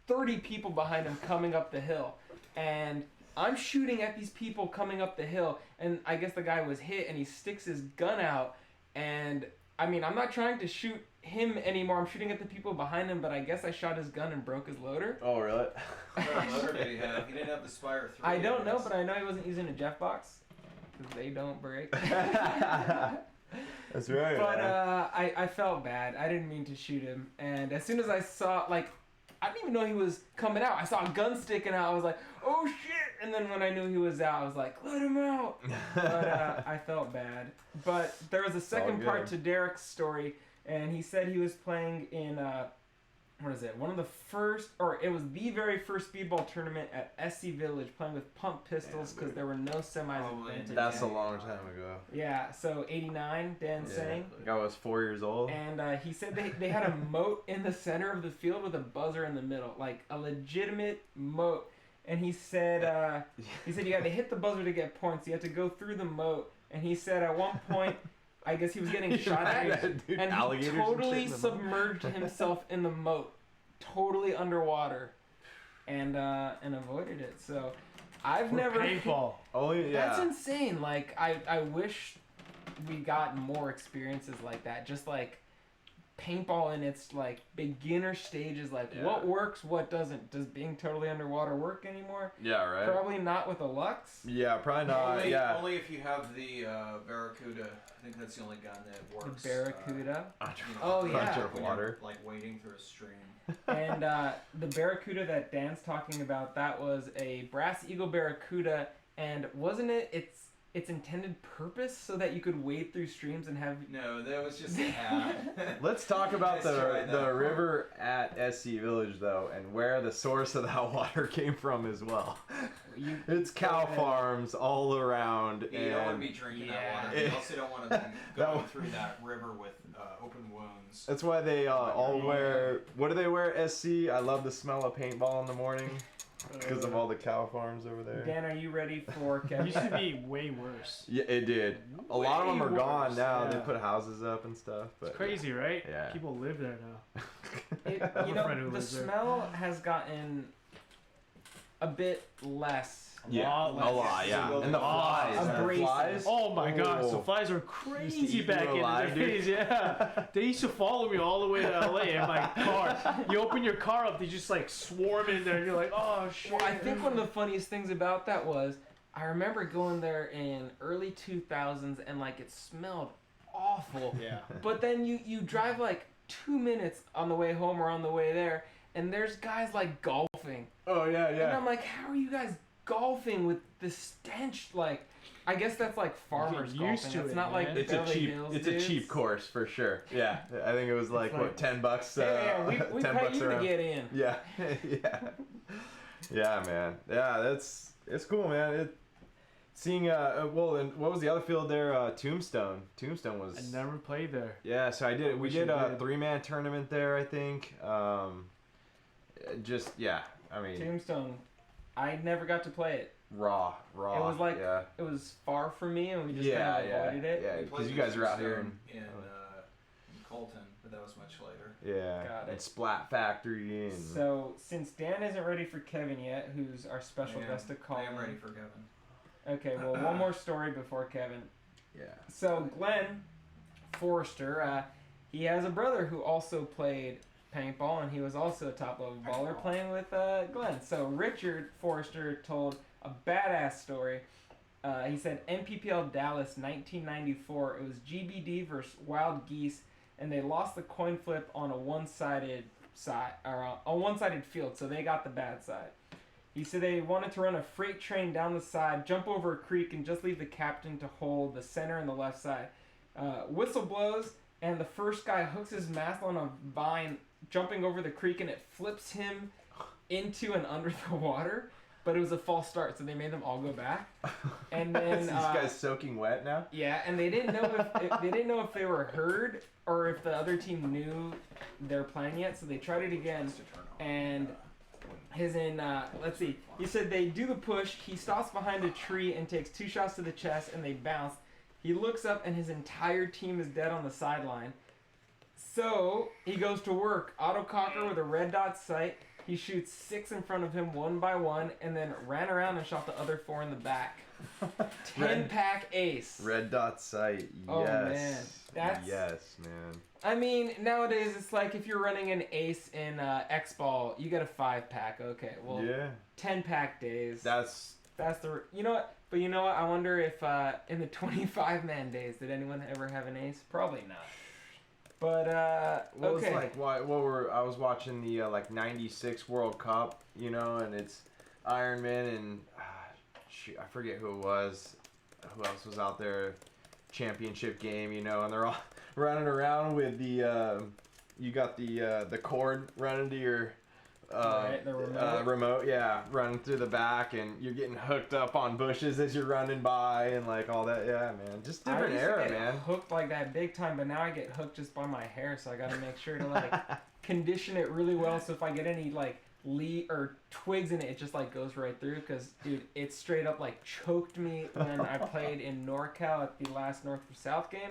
30 people behind him coming up the hill, and I'm shooting at these people coming up the hill, and I guess the guy was hit, and he sticks his gun out, and I mean, I'm not trying to shoot him anymore. I'm shooting at the people behind him, but I guess I shot his gun and broke his loader. Oh, really? What loader did he have? He didn't have the Spire 3. I don't know, but I know he wasn't using a Jeff box, because they don't break. That's right. But I felt bad. I didn't mean to shoot him, and as soon as I saw, like, I didn't even know he was coming out. I saw a gun sticking out. I was like, oh shit! And then when I knew he was out, I was like, let him out. But I felt bad. But there was a second part to Derek's story, and he said he was playing in what is it? One of the first, or it was the very first speedball tournament at SC Village, playing with pump pistols because there were no semis invented. That's a long time ago. Yeah, so 89, Dan's saying. I think I was 4 years old. And he said they had a moat in the center of the field with a buzzer in the middle, like a legitimate moat. And he said you had to hit the buzzer to get points. You had to go through the moat. And he said at one point, I guess he was getting shot at, and he totally submerged himself in the moat, totally underwater, and avoided it. So I've never paintball. That's insane. Like I wish we got more experiences like that. Just like paintball in its like beginner stages, like what works, what doesn't. Does being totally underwater work anymore? Yeah, right. Probably not with a Lux. Yeah, probably not. Only if you have the Barracuda. I think that's the only gun that works. The Barracuda. Oh yeah. Water. Like wading through a stream. And the Barracuda that Dan's talking about, that was a Brass Eagle Barracuda, and wasn't it? Its intended purpose so that you could wade through streams and have. No, that was just an ad. Let's talk about the river at SC Village though, and where the source of that water came from as well. It's cow farms all around. You don't want to be drinking that water. You also don't want to be going through that river with open wounds. That's why they all wear. What do they wear? SC. I love the smell of paintball in the morning. Because of all the cow farms over there. Dan, are you ready for Kevin? It used to be way worse. Yeah, it did. A lot of them are gone now. Yeah. They put houses up and stuff. But It's crazy, right? Yeah. People live there now. You know, the smell has gotten a bit less. A lot, yeah. And the flies. Oh my gosh, the flies are crazy back in the days. Yeah, they used to follow me all the way to LA in my car. You open your car up, they just like swarm in there, and you're like, oh shit. Well, I think one of the funniest things about that was I remember going there in early 2000s, and like it smelled awful. Yeah. But then you drive like 2 minutes on the way home or on the way there, and there's guys like golfing. Oh yeah, yeah. And I'm like, how are you guys golfing with the stench? Like, I guess that's like farmers golfing. It's not like it's Beverly Hills It's dudes. a cheap course for sure. Yeah, I think it was like what, $10. We 10 pay bucks you around. to get in. Yeah, yeah, yeah, man. Yeah, it's cool, man. seeing well, and what was the other field there? Tombstone. Tombstone was. I never played there. Yeah, so I did. We wish did I a did. 3-man tournament there, I think. Just yeah, I mean, Tombstone. I never got to play it. raw. It was like yeah, it was far from me, and we just yeah, kind of avoided it. yeah, We because played you guys are out here in Colton, but that was much later. yeah, Got and it. Splat Factory and So since Dan isn't ready for Kevin yet, who's our special guest to call I am in. ready for Kevin. Okay, well, one more story before Kevin. yeah. So Glenn Forrester, he has a brother who also played paintball, and he was also a top level baller playing with Glenn. So Richard Forrester told a badass story. He said NPPL Dallas 1994. It was GBD versus Wild Geese, and they lost the coin flip on a one-sided field, so they got the bad side. He said they wanted to run a freight train down the side, jump over a creek, and just leave the captain to hold the center and the left side. Whistle blows, and the first guy hooks his mast on a vine, jumping over the creek, and it flips him into and under the water. But it was a false start, so they made them all go back. And then These guys soaking wet now. yeah, and they didn't know if they were heard or if the other team knew their plan yet. So they tried it again, and let's see. He said they do the push. He stops behind a tree and takes 2 shots to the chest, and they bounce. He looks up, and his entire team is dead on the sideline. So he goes to work. Autococker with a red dot sight. He shoots 6 in front of him one by one, and then ran around and shot the other 4 in the back. 10-pack ace. Red dot sight. Oh, Yes. man. That's- yes, man. I mean, nowadays it's like if you're running an ace in X-Ball, you get a 5-pack. Okay, well, Yeah. 10-pack days. That's That's the. You know what? But you know what? I wonder if in the 25-man days, did anyone ever have an ace? Probably not. But what okay. was like I was watching the like '96 World Cup, you know, and it's Ironman and shoot, I forget who it was. Who else was out there? Championship game, you know, and they're all running around with the you got the cord running to your Right, the remote. yeah, running through the back, and you're getting hooked up on bushes as you're running by, and like all that. Yeah, man, just different I used era, to get man. hooked like that big time, but now I get hooked just by my hair, so I gotta make sure to like condition it really well. So if I get any like or twigs in it, it just like goes right through. Cause dude, it straight up like choked me when I played in NorCal at the last North for South game.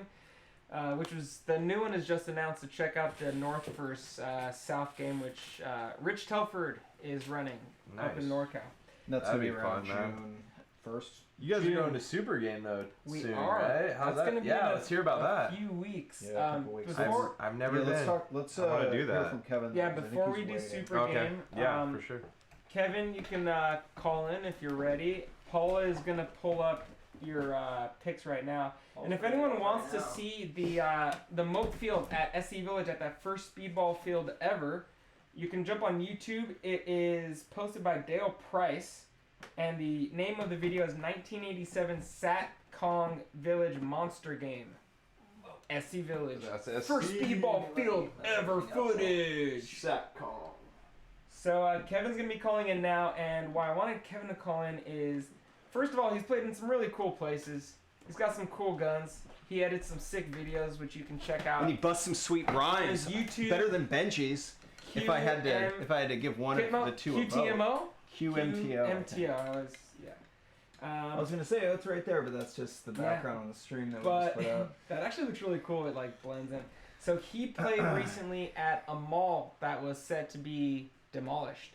Which was the new one is just announced to check out the North vs South game, which Rich Telford is running up in Nice. NorCal. That's That'd gonna be be around fun, man. June 1st. You guys June. are going to Super Game though We soon, are. right? How's That's that? gonna be Yeah, in let's hear about a that. few weeks. Yeah, a couple weeks. Before, I've never Yeah, been. let's talk. Let's I wanna do hear that. from Kevin. yeah, though, 'cause I before think we he's do waiting. Super Okay. Game, Yeah, for sure. Kevin, you can call in if you're ready. Paula is gonna pull up your picks right now. And if anyone wants to see the moat field at SE Village at that first speedball field ever, you can jump on YouTube. It is posted by Dale Price, and the name of the video is 1987 Sat Kong Village Monster Game. SE Village. That's SC. First speedball field ever footage. Satcom. So Kevin's gonna be calling in now, and why I wanted Kevin to call in is, first of all, he's played in some really cool places. He's got some cool guns. He edits some sick videos, which you can check out. And he busts some sweet rhymes. His YouTube. Better than Benji's. If I had to give one of the two a vote. QTMO. QMTO. I think. MTO. I was, yeah. I was gonna say it's right there, but that's just the background on the stream that we But just put out. that actually looks really cool. It like blends in. So he played recently at a mall that was set to be demolished.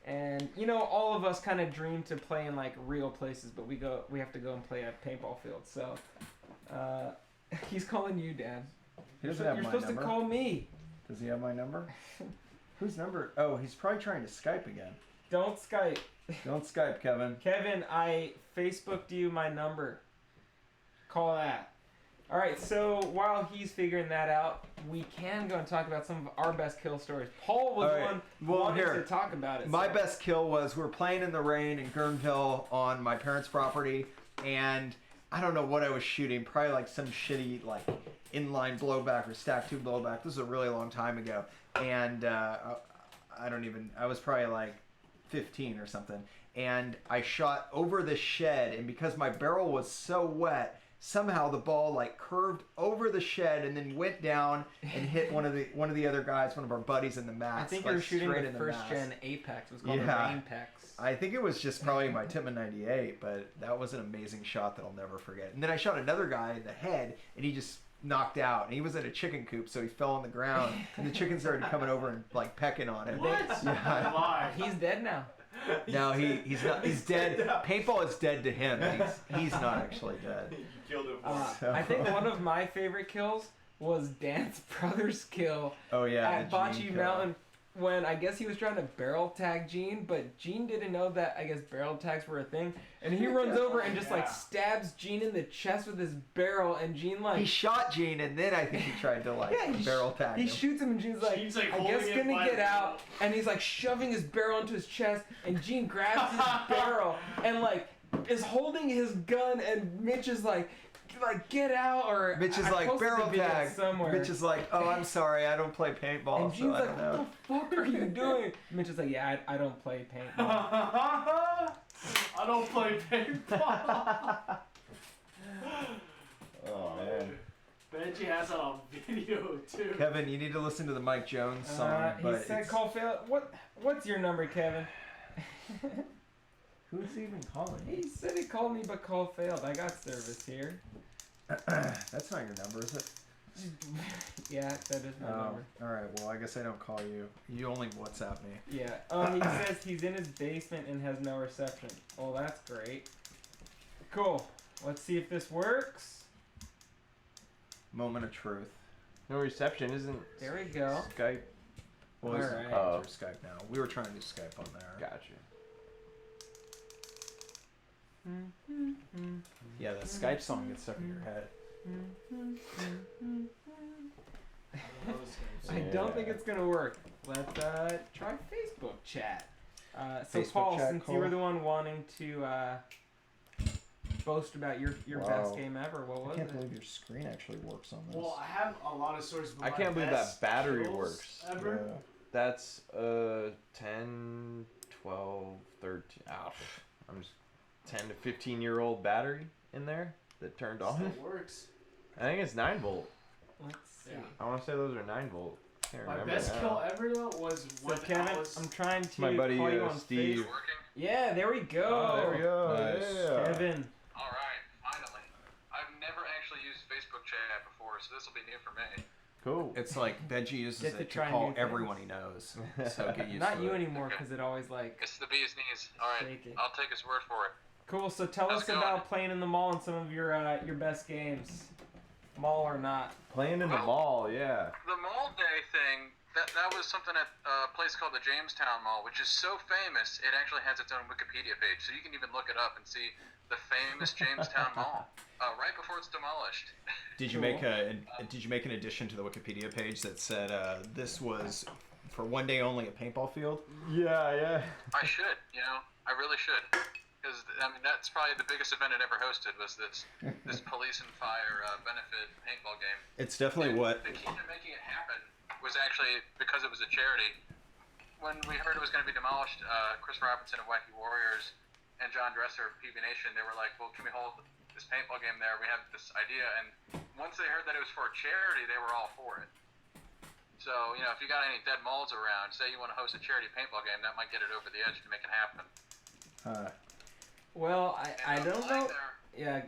And you know, all of us kind of dream to play in like real places, but we have to go and play at paintball fields. So he's calling you, Dan. He doesn't You're have my supposed number. to call me. Does he have my number? Whose number? Oh, he's probably trying to Skype again. Don't Skype. Don't Skype, Kevin. Kevin, I Facebooked you my number. Call that. All right, so while he's figuring that out, we can go and talk about some of our best kill stories. Paul was All the right. one Well, wanting here. to talk about it. My so- best kill was we were playing in the rain in Guerneville on my parents' property, and I don't know what I was shooting. Probably like some shitty like inline blowback or stack two blowback. This was a really long time ago, and I was probably like 15 or something. and I shot over the shed, and because my barrel was so wet, somehow the ball like curved over the shed and then went down and hit one of the other guys, one of our buddies in the mats. I think like, you were shooting straight the in first mast. gen Apex. It was called the Rainpex. I think it was just probably my Tippmann 98, but that was an amazing shot that I'll never forget. And then I shot another guy in the head, and he just knocked out. And he was in a chicken coop, so he fell on the ground, and the chickens started coming over and like pecking on him. What? Yeah. Why? He's dead now. No, he's not. He's dead. Paintball is dead to him. He's not actually dead. You killed him. I think one of my favorite kills was Dan's brother's kill Oh yeah. at the Bocce Gene Mountain when I guess he was trying to barrel tag Gene, but Gene didn't know that I guess barrel tags were a thing, and he runs over and just like stabs Gene in the chest with his barrel, and Gene like He shot Gene, and then I think he tried to like he barrel tag he him. shoots him, and Gene's like, Gene's, like, I guess holding it gonna by get the- out, and he's like shoving his barrel into his chest, and Gene grabs his barrel and like is holding his gun, and Mitch is like get out, or Mitch is I like posted the barrel video tag. somewhere. Mitch is like, oh, I'm sorry, I don't play paintball, and so Gene's I like, don't know. what the fuck are you doing? Mitch is like, yeah, I don't play paintball. I don't play paintball. Oh man. Benji has it on video too. Kevin, you need to listen to the Mike Jones song. He but said it's- call fail. What's your number, Kevin? Who's even calling? He said he called me, but call failed. I got service here. That's not your number, is it? Yeah, that is my number. All right. Well, I guess I don't call you. You only WhatsApp me. Yeah. He says he's in his basement and has no reception. Oh, that's great. Cool. Let's see if this works. Moment of truth. No reception, isn't There we go. Skype? Well, this is Alright. calls or Skype now. We were trying to do Skype on there. Gotcha. Yeah, that Skype song gets stuck in your head. I don't think it's gonna work. Let's try Facebook chat. So Facebook Paul, chat, since Cole. you were the one wanting to boast about your Wow. best game ever, what I was can't it? believe your screen actually works on this. Well, I have a lot of stories. But I my can't believe that best battery kills works. Ever. Yeah. That's 10, 12, 13. Oh, I'm just 10 to 15-year-old battery in there that turned on. Still works. I think it's 9 volt. Let's see. Yeah. I want to say those are 9 volt. Can't My remember best now. kill ever though was So when Kevin, I was. I'm trying to My buddy call you on Steve. Facebook. Yeah, there we go. Oh, there we go. Nice. Yeah. Kevin. All right, finally. I've never actually used Facebook chat before, so this will be new for me. Cool. It's like Benji uses Get to it to try call new things. everyone he knows. So get used Not to you it. anymore, because it always like. It's the bee's knees. All right, Shake it. I'll take his word for it. Cool. So tell How's us it going? about playing in the mall and some of your best games, mall or not. Playing in the mall, yeah. The mall day thing, that was something at a place called the Jamestown Mall, which is so famous, it actually has its own Wikipedia page, so you can even look it up and see the famous Jamestown Mall right before it's demolished. Did you Cool. make an addition to the Wikipedia page that said this was for one day only a paintball field? Yeah, yeah. I should, I really should. Because, I mean, that's probably the biggest event it ever hosted was this police and fire benefit paintball game. It's definitely what. The key to making it happen was actually because it was a charity. When we heard it was going to be demolished, Chris Robinson of Wacky Warriors and John Dresser of PB Nation, they were like, well, can we hold this paintball game there? We have this idea. And once they heard that it was for a charity, they were all for it. So, if you got any dead malls around, say you want to host a charity paintball game, that might get it over the edge to make it happen. Well, I And don't playing know. there- Yeah.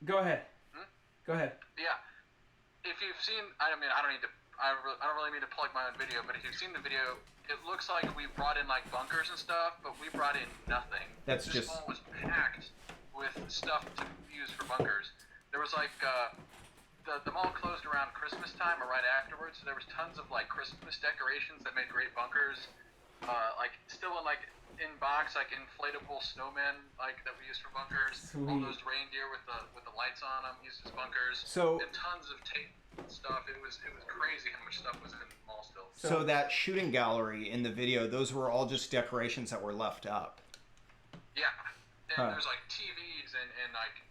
Go ahead. Hmm? Go ahead. Yeah. If you've seen, I don't really mean to plug my own video, but if you've seen the video, it looks like we brought in like bunkers and stuff, but we brought in nothing. That's this just- mall was packed with stuff to use for bunkers. There was like the mall closed around Christmas time or right afterwards, so there was tons of like Christmas decorations that made great bunkers. Like still in box, like inflatable snowmen like that we used for bunkers. All Sweet. those reindeer with the lights on them used as bunkers. So- and tons of tape and stuff. It was crazy how much stuff was in the mall still. So that shooting gallery in the video, those were all just decorations that were left up. Yeah, and Huh. there's like TVs and like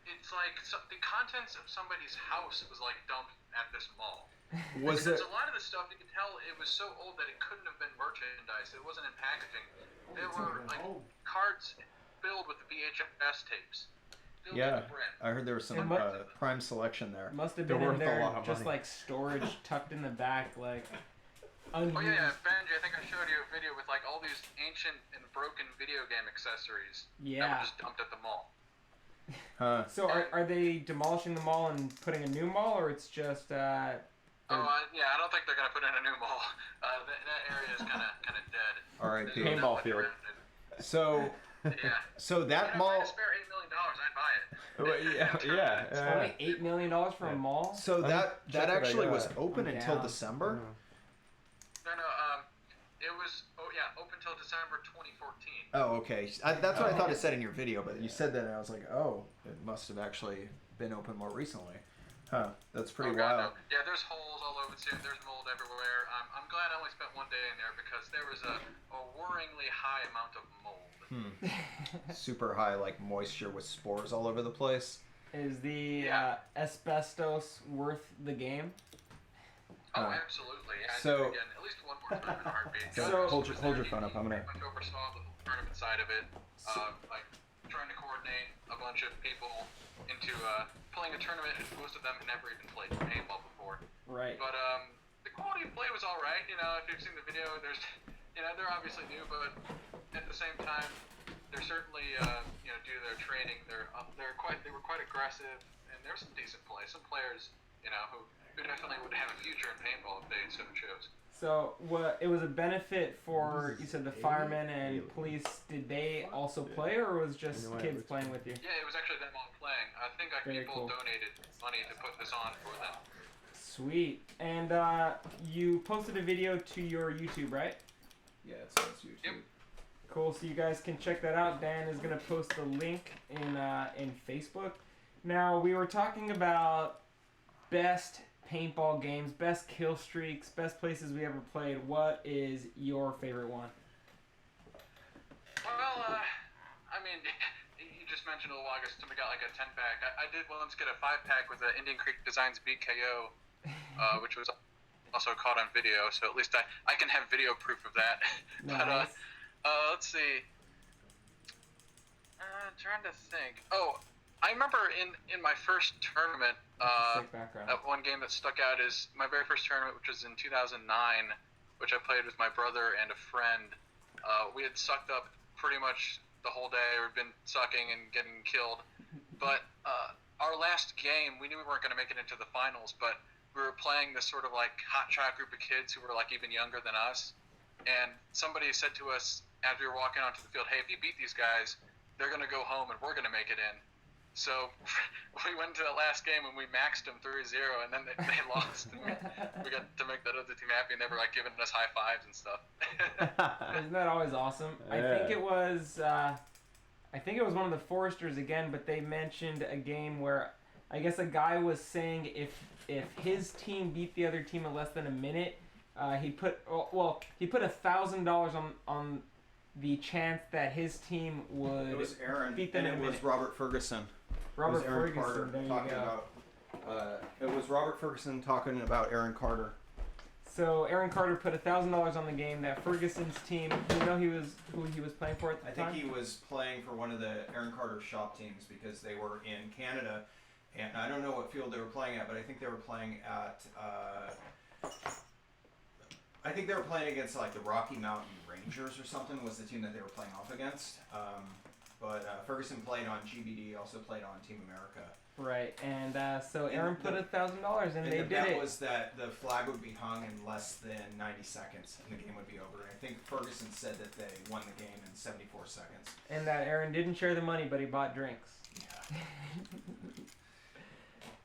it's like the contents of somebody's house was like dumped at this mall. Was Because it? a lot of the stuff, you could tell it was so old that it couldn't have been merchandise. It wasn't in packaging. There were like cards filled with the VHS tapes. Filled Yeah, to the brim. I heard there was some prime selection there. Must have They're been in worth a there lot of just money. like storage tucked in the back, like Oh unused. yeah, Benji, I think I showed you a video with like all these ancient and broken video game accessories that Yeah. were just dumped at the mall. Huh. So are they demolishing the mall and putting a new mall, or it's just Yeah, I don't think they're gonna put in a new mall. That area is kind of dead. R.I.P. There's not Paintball much field. around it. So, Yeah. so that If I mall. had to spare $8 million, I'd buy it. Yeah. only $8 million for a mall? So that check it, I actually was got- open I'm until down. December. No, it was open till December 2014. Oh, okay. That's what I thought it said in your video, but you said that, and I was like, oh, it must have actually been open more recently. Huh? That's pretty Oh, God, wild. no. Yeah, there's holes all over too. There's mold everywhere. I'm glad I only spent one day in there because there was a worryingly high amount of mold. Super high, like moisture with spores all over the place. Is the Yeah. asbestos worth the game? Oh, absolutely. Yeah, so- I'd do it again, at least one more time in a heartbeat. So, God, hold it was your there. phone up, I'm gonna- He pretty much oversaw the whole tournament side of it. Like trying to coordinate a bunch of people into playing a tournament, and most of them had never even played paintball before. Right. But the quality of play was all right. You know, if you've seen the video, there's, they're obviously new, but at the same time, they're certainly, due to their training, they were quite aggressive, and there's some decent play. Some players, who definitely would have a future in paintball if they so chose. So it was a benefit for, you said, the firemen and police. Did they also play, or was just kids playing with you? Yeah, it was actually them all playing. I think Very people cool. donated money to put this on for them. Sweet. And you posted a video to your YouTube, right? Yeah, it's YouTube. Yep. Cool. So you guys can check that out. Dan is gonna post the link in Facebook. Now we were talking about best paintball games, best kill streaks, best places we ever played. What is your favorite one? Well, I mean, you just mentioned a little while ago somebody got like a 10-pack. I did once get a 5-pack with the Indian Creek Designs BKO, which was also caught on video, so at least I can have video proof of that. Nice. But, let's see. Trying to think. Oh, I remember in my first tournament, Sick background. that one game that stuck out is my very first tournament, which was in 2009, which I played with my brother and a friend. We had sucked up pretty much the whole day. We'd been sucking and getting killed. But our last game, we knew we weren't going to make it into the finals, but we were playing this sort of like hotshot group of kids who were like even younger than us. And somebody said to us as we were walking onto the field, hey, if you beat these guys, they're going to go home and we're going to make it in. So we went to that last game and we maxed them 3-0, and then they lost. And we got to make that other team happy, and they were like giving us high fives and stuff. Isn't that always awesome? I think it was one of the Foresters again, but they mentioned a game where I guess a guy was saying if his team beat the other team in less than a minute, he put $1,000 on the chance that his team would It was Aaron, beat them and in it a was minute. Robert Ferguson. Robert it was Aaron Ferguson. Carter There you talking go. about. It was Robert Ferguson talking about Aaron Carter. So Aaron Carter put $1,000 on the game that Ferguson's team. Do you know who he was playing for at the I time? think he was playing for one of the Aaron Carter shop teams because they were in Canada, and I don't know what field they were playing at, but I think they were playing at. I think they were playing against like the Rocky Mountain Rangers or something was the team that they were playing off against. But Ferguson played on GBD, also played on Team America. Right, and so Aaron put $1,000, and they the did bet it. was that the flag would be hung in less than 90 seconds, and the game would be over. And I think Ferguson said that they won the game in 74 seconds. And that Aaron didn't share the money, but he bought drinks. Yeah.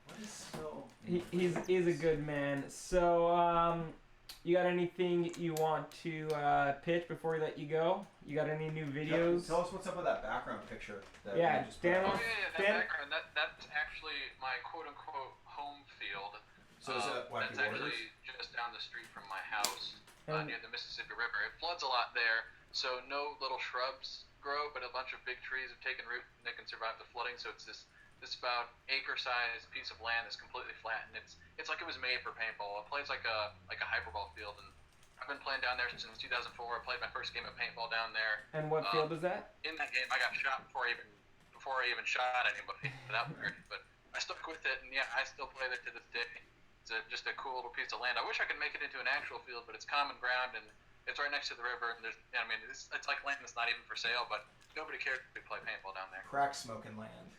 What is so? He's a good man. So, you got anything you want to pitch before we let you go? You got any new videos? Tell us what's up with that background picture. That Yeah, we just put Dan up. Oh yeah, that Dan- background. That's actually my quote-unquote home field. So is that Wacky That's Warriors? actually just down the street from my house, And- near the Mississippi River. It floods a lot there, so no little shrubs grow, but a bunch of big trees have taken root and they can survive the flooding. So it's this this about acre-sized piece of land that's completely flat, and it's like it was made for paintball. It plays like a hyperball field, and I've been playing down there since 2004. I played my first game of paintball down there. And what field is that? In that game, I got shot before I even shot anybody. That was weird, but I stuck with it, and yeah, I still play there to this day. It's just a cool little piece of land. I wish I could make it into an actual field, but it's common ground, and it's right next to the river. And it's like land that's not even for sale, but nobody cares if we play paintball down there. Crack smoking land.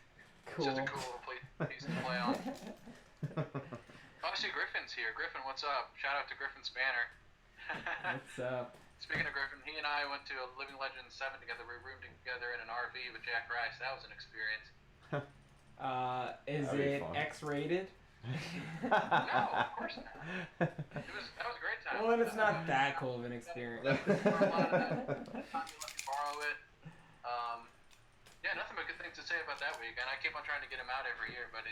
Cool. It's just a cool little piece to play on. I see Griffin's here. Griffin, what's up? Shout out to Griffin Spanner. What's up? Speaking of Griffin, he and I went to a Living Legends 7 together. We roomed together in an RV with Jack Rice. That was an experience. Is That'd be it fun. X-rated? No, of course not. That was a great time. Well, then it's not that cool of an experience. For a lot of that. Let me borrow it. Yeah, nothing but good things to say about that week. And I keep on trying to get him out every year, but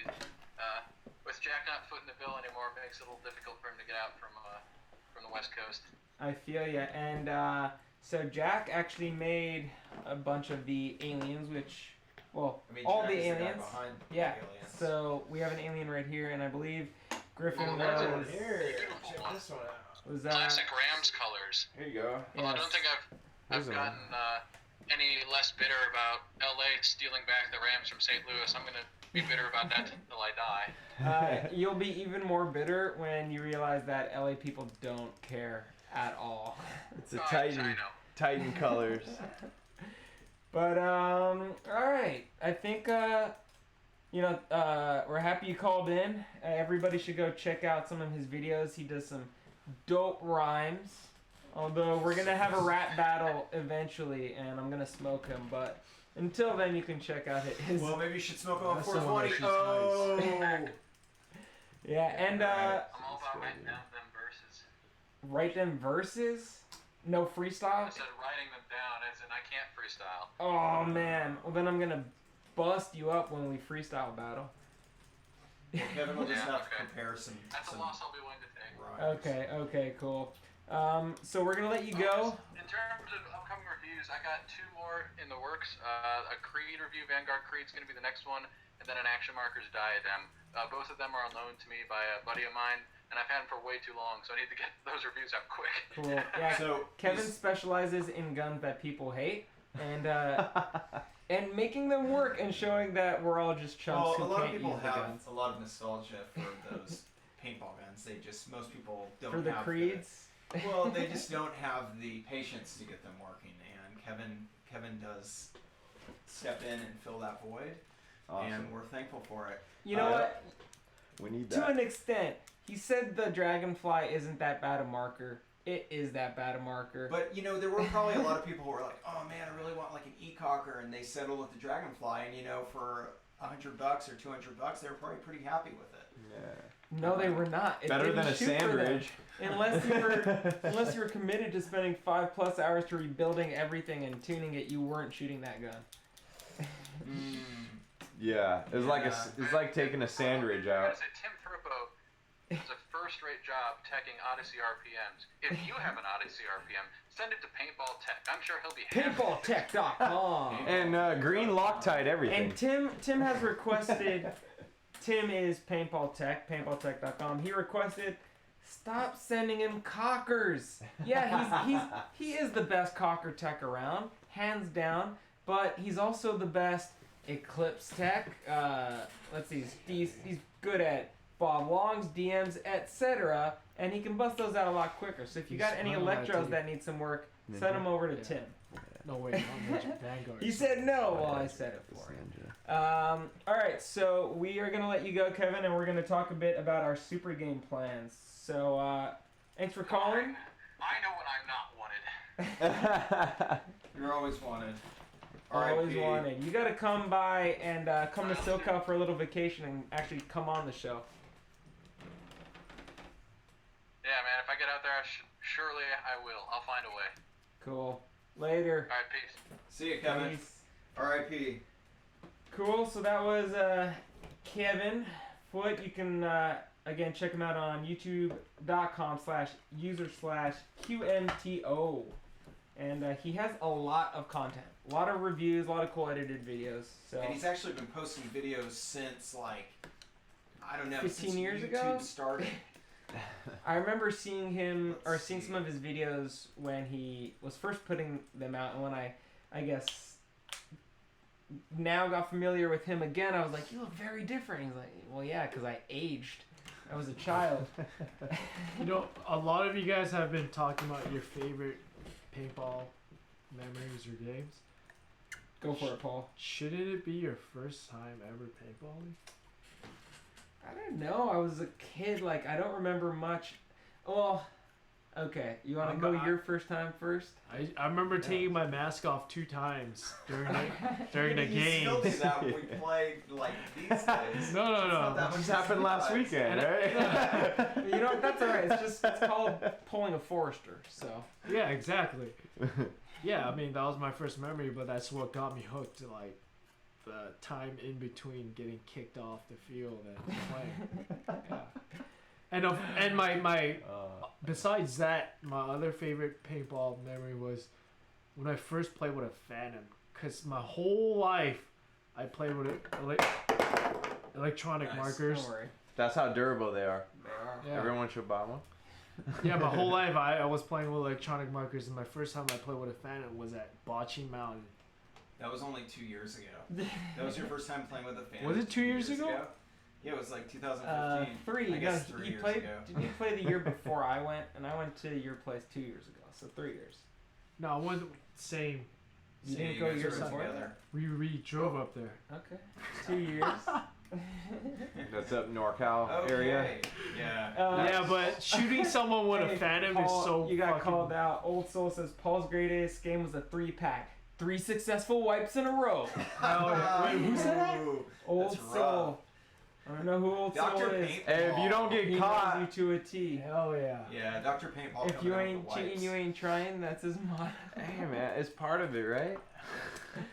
with Jack not footing the bill anymore, it makes it a little difficult for him to get out from the West Coast. I feel ya. And so Jack actually made a bunch of the aliens, which, well, all the aliens. Yeah. So we have an alien right here, and I believe Griffin was. Here, Beautiful check one. this one out. Was Classic Rams colors. Here you go. Well, I don't think I've There's a- gotten any less bitter about LA stealing back the Rams from St. Louis. I'm gonna be bitter about that till I die. You'll be even more bitter when you realize that LA people don't care at all. It's a I know. Titan colors. But all right, I think we're happy you called in. Everybody should go check out some of his videos. He does some dope rhymes. Although we're gonna have a rap battle eventually, and I'm gonna smoke him. But until then, you can check out his. Well, maybe you should smoke on That's the one 420. that shoots Oh. Yeah, and I'm all about writing down them verses. write them verses. No freestyle. I said writing them down, as in I can't freestyle. Oh man. Well then I'm gonna bust you up when we freestyle battle. Kevin will just Yeah, have to okay. compare some. That's a some loss I'll be willing to take. rhymes. Okay, cool. So we're gonna let you go. In terms of upcoming reviews, I got 2 more in the works. A Creed review, Vanguard Creed's going to be the next one, and then an Action Markers Diadem. Both of them are on loan to me by a buddy of mine, and I've had them for way too long, so I need to get those reviews out quick. Cool. Yeah. So Kevin specializes in guns that people hate, and making them work and showing that we're all just chumps well, a who lot of can't people use the have guns. a lot of nostalgia for those paintball guns. Most people don't For the have Creeds. well, they just don't have the patience to get them working, and Kevin does step in and fill that void, Awesome. and we're thankful for it. You know what? We need To that. an extent, he said the Dragonfly isn't that bad a marker. It is that bad a marker. But there were probably a lot of people who were like, "Oh man, I really want like an e-cocker," and they settled with the Dragonfly, and for $100 or $200, they were probably pretty happy with it. Yeah. no, they were not. It Better didn't than a shoot for them. sand ridge. Unless you were committed to spending 5+ hours to rebuilding everything and tuning it, you weren't shooting that gun. Yeah, it was like taking a sand ridge I out. gotta say, Tim Firpo does a first-rate job teching Odyssey RPMs. If you have an Odyssey RPM, send it to Paintball Tech. I'm sure he'll be happy. Paintballtech.com. And green Loctite everything. And Tim has requested. Tim is Paintball Tech, paintballtech.com. He requested, stop sending him cockers. Yeah, he is the best cocker tech around, hands down. But he's also the best Eclipse tech. Let's see, he's good at Bob Longs, DMs, etc. And he can bust those out a lot quicker. So if you got any electros that need some work, send them over to Tim. No way, not Magic Vanguard. He said no. Well, I said it for him. All right, so we are gonna let you go, Kevin, and we're gonna talk a bit about our super game plans. So thanks for calling. I know when I'm not wanted. You're always wanted. Always RIP. wanted. You gotta come by and come to SoCal for a little vacation and actually come on the show. Yeah, man, if I get out there, surely I will. I'll find a way. Cool. Later. All right, peace. See you, Kevin. Peace. R.I.P. Cool. So that was Kevin Foot. You can again check him out on YouTube.com/user/QMTO. And he has a lot of content, a lot of reviews, a lot of cool edited videos. So And he's actually been posting videos since like, I don't know, 15 since years YouTube ago? started. I remember seeing him or Let's seeing see. some of his videos when he was first putting them out, and when I guess now got familiar with him again, I was like, you look very different. He's like, well, yeah, because I aged. I was a child. You know, a lot of you guys have been talking about your favorite paintball memories or games. Go for it, Paul. Shouldn't it be your first time ever paintballing? I don't know. I was a kid. Like, I don't remember much. Well, okay. You want to go your first time first? I remember taking my mask off 2 times during the You game. still do that when we play like these days. No. That just happened last weekend, right? You know, that's alright. It's called pulling a Forester. So. Yeah, exactly. Yeah, I mean that was my first memory, but that's what got me hooked to like the time in between getting kicked off the field and playing. Yeah. And my besides that, my other favorite paintball memory was when I first played with a Phantom. Cause my whole life I played with electronic markers. Don't worry. That's how durable they are. They are. Yeah. Everyone should buy one. Yeah, my whole life I was playing with electronic markers, and my first time I played with a Phantom was at Bocce Mountain. That was only 2 years ago. That was your first time playing with a fan. Was it 2 years ago? Yeah, it was like 2015. 3. I guess no, 3 you years played. ago. Did you play the year before I went? And I went to your place 2 years ago, so 3 years. No, I wasn't same. You Yeah, didn't you go guys years were before together. We drove up there. Okay, 2 years. That's up NorCal area. Okay. Yeah. Yeah, but shooting someone with Hey, a Phantom Paul, is so you got fucking... called out. Old Soul says Paul's greatest game was a 3-pack. 3 successful wipes in a row. Hell yeah. Wait, who said that? Ooh, Old that's rough. Soul. I don't know who Old Dr. Soul is. Paintball. Hey, if you don't get He caught, knows you to a T. Hell yeah. Yeah, Dr. Paintball. If you coming out ain't with the cheating, wipes. you ain't trying. That's his motto. hey man, it's part of it, right?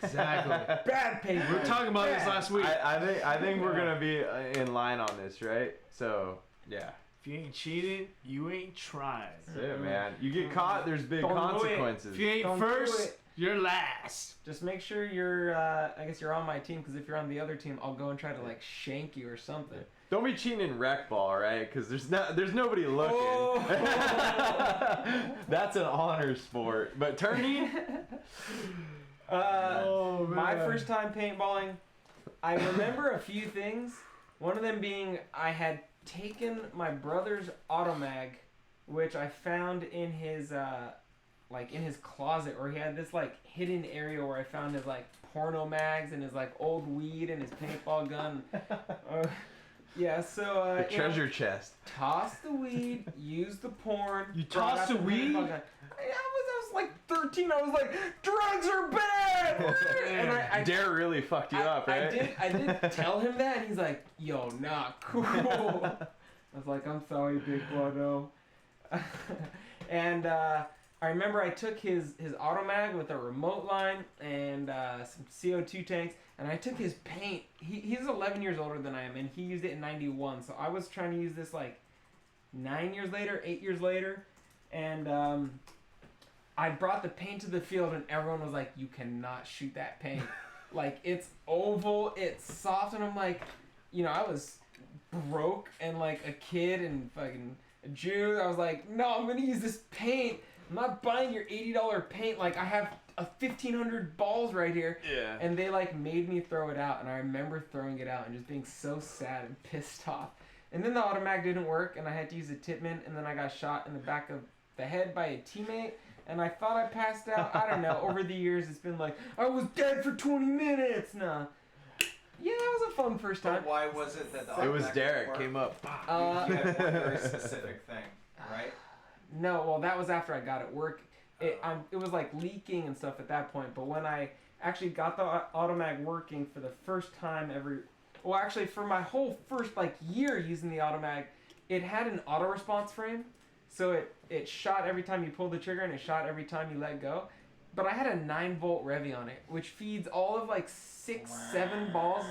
Exactly. Bad paper. We were talking about this last week. I think we're gonna be in line on this, right? So yeah, If you ain't cheating, you ain't trying. that's it, man. You get caught, there's big Don't do it. consequences. If you ain't Don't do first, it. you're last. Just make sure you're, I guess you're on my team, because if you're on the other team, I'll go and try to, like, shank you or something. Don't be cheating in rec ball, right? Because there's nobody looking. Oh. That's an honor sport, but turning. Oh, My man. first time paintballing, I remember a few things. One of them being I had taken my brother's Automag, which I found in his in his closet, where he had this like hidden area where I found his like porno mags and his like old weed and his paintball gun. Yeah, so The treasure chest. toss the weed, use the porn. You brought tossed out the weed? paintball gun. I was like 13. I was like, drugs are bad. And I Dare really fucked you up, right? I did tell him that, and he's like, yo, not cool. I was like, I'm sorry, big brother. And I remember I took his Automag with a remote line and some CO2 tanks, and I took his paint. He's 11 years older than I am, and he used it in 91. So I was trying to use this like 8 years later, and I brought the paint to the field, and everyone was like, you cannot shoot that paint. Like, it's oval, it's soft, and I'm like, you know, I was broke and like a kid and fucking a Jew. I was like, no, I'm gonna use this paint. I'm not buying your $80 paint. Like, I have 1,500 balls right here. Yeah. And they like made me throw it out, and I remember throwing it out and just being so sad and pissed off. And then the Automag didn't work, and I had to use a Tipman, and then I got shot in the back of the head by a teammate. And I thought I passed out. I don't know. Over the years, it's been like, I was dead for 20 minutes. Nah. Yeah, it was a fun first time. But why was it that the It was automatic Derek worked? came up. You had one very specific thing, right? No, well, that was after I got it work. It was like leaking and stuff at that point. But when I actually got the Automag working for the first time for my whole first like year using the Automag, it had an auto response frame. So it shot every time you pulled the trigger, and it shot every time you let go. But I had a 9-volt Revy on it, which feeds all of like 6-7 balls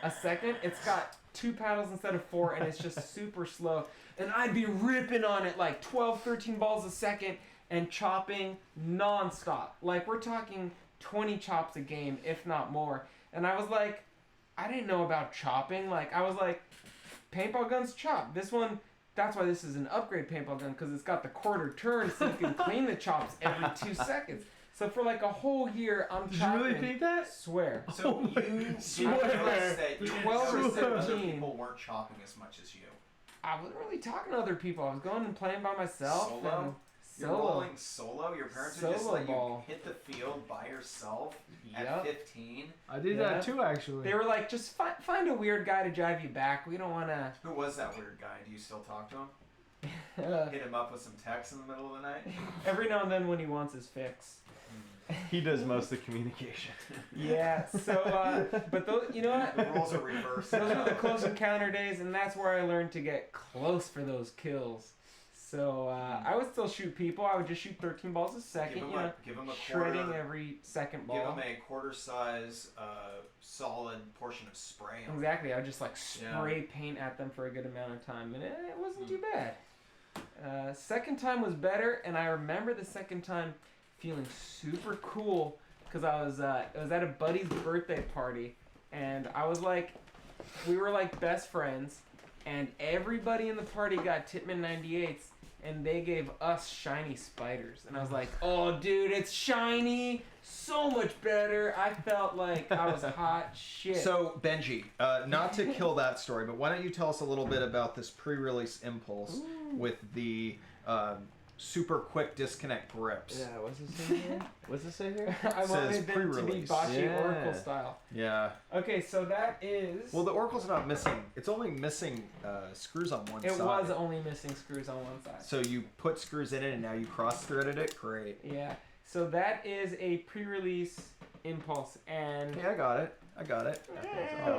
a second. It's got 2 paddles instead of 4, and it's just super slow. And I'd be ripping on it like 12, 13 balls a second and chopping nonstop. Like, we're talking 20 chops a game, if not more. And I was like, I didn't know about chopping. Like, I was like, paintball guns chop. This one, that's why this is an upgrade paintball gun, because it's got the quarter turn so you can clean the chops every 2 seconds. So for like a whole year, I'm chopping. Did you really think that? Swear. So you didn't Swear. realize that 12 or other 13. people weren't chopping as much as you. I wasn't really talking to other people. I was going and playing by myself. Solo? And You're solo. rolling solo? Your parents would just Solo let ball. you hit the field by yourself at Yep. 15? I did Yeah. that too, actually. They were like, just find a weird guy to drive you back. We don't want to. Who was that weird guy? Do you still talk to him? Uh, Hit him up with some texts in the middle of the night? every now and then when he wants his fix. He does most of the communication. Yeah. So, but those, you know The what? roles are reversed. Those were the close encounter days, and that's where I learned to get close for those kills. So I would still shoot people. I would just shoot 13 balls a second. Give him a Shredding quarter, every second give ball. him a quarter size solid portion of spray on it. Exactly. I would just like spray paint at them for a good amount of time, and it wasn't too bad. Second time was better, and I remember the second time feeling super cool because I was at a buddy's birthday party, and I was like, we were like best friends, and everybody in the party got Titman 98s, and they gave us shiny spiders, and I was like, oh dude, it's shiny, so much better. I felt like I was hot shit. So, Benji, not to kill that story, but why don't you tell us a little bit about this pre-release impulse with the super quick disconnect grips? Yeah, what's this say here? What's this say here? I says wanted them to be pre-release. Bocce Yeah. Oracle style. Yeah. Okay, so that is. Well, the Oracle's not missing. It's only missing screws on one it side. was only missing screws on one side. So you put screws in it and now you cross-threaded it? Great. Yeah. So that is a pre-release impulse, and Okay, I got it. I got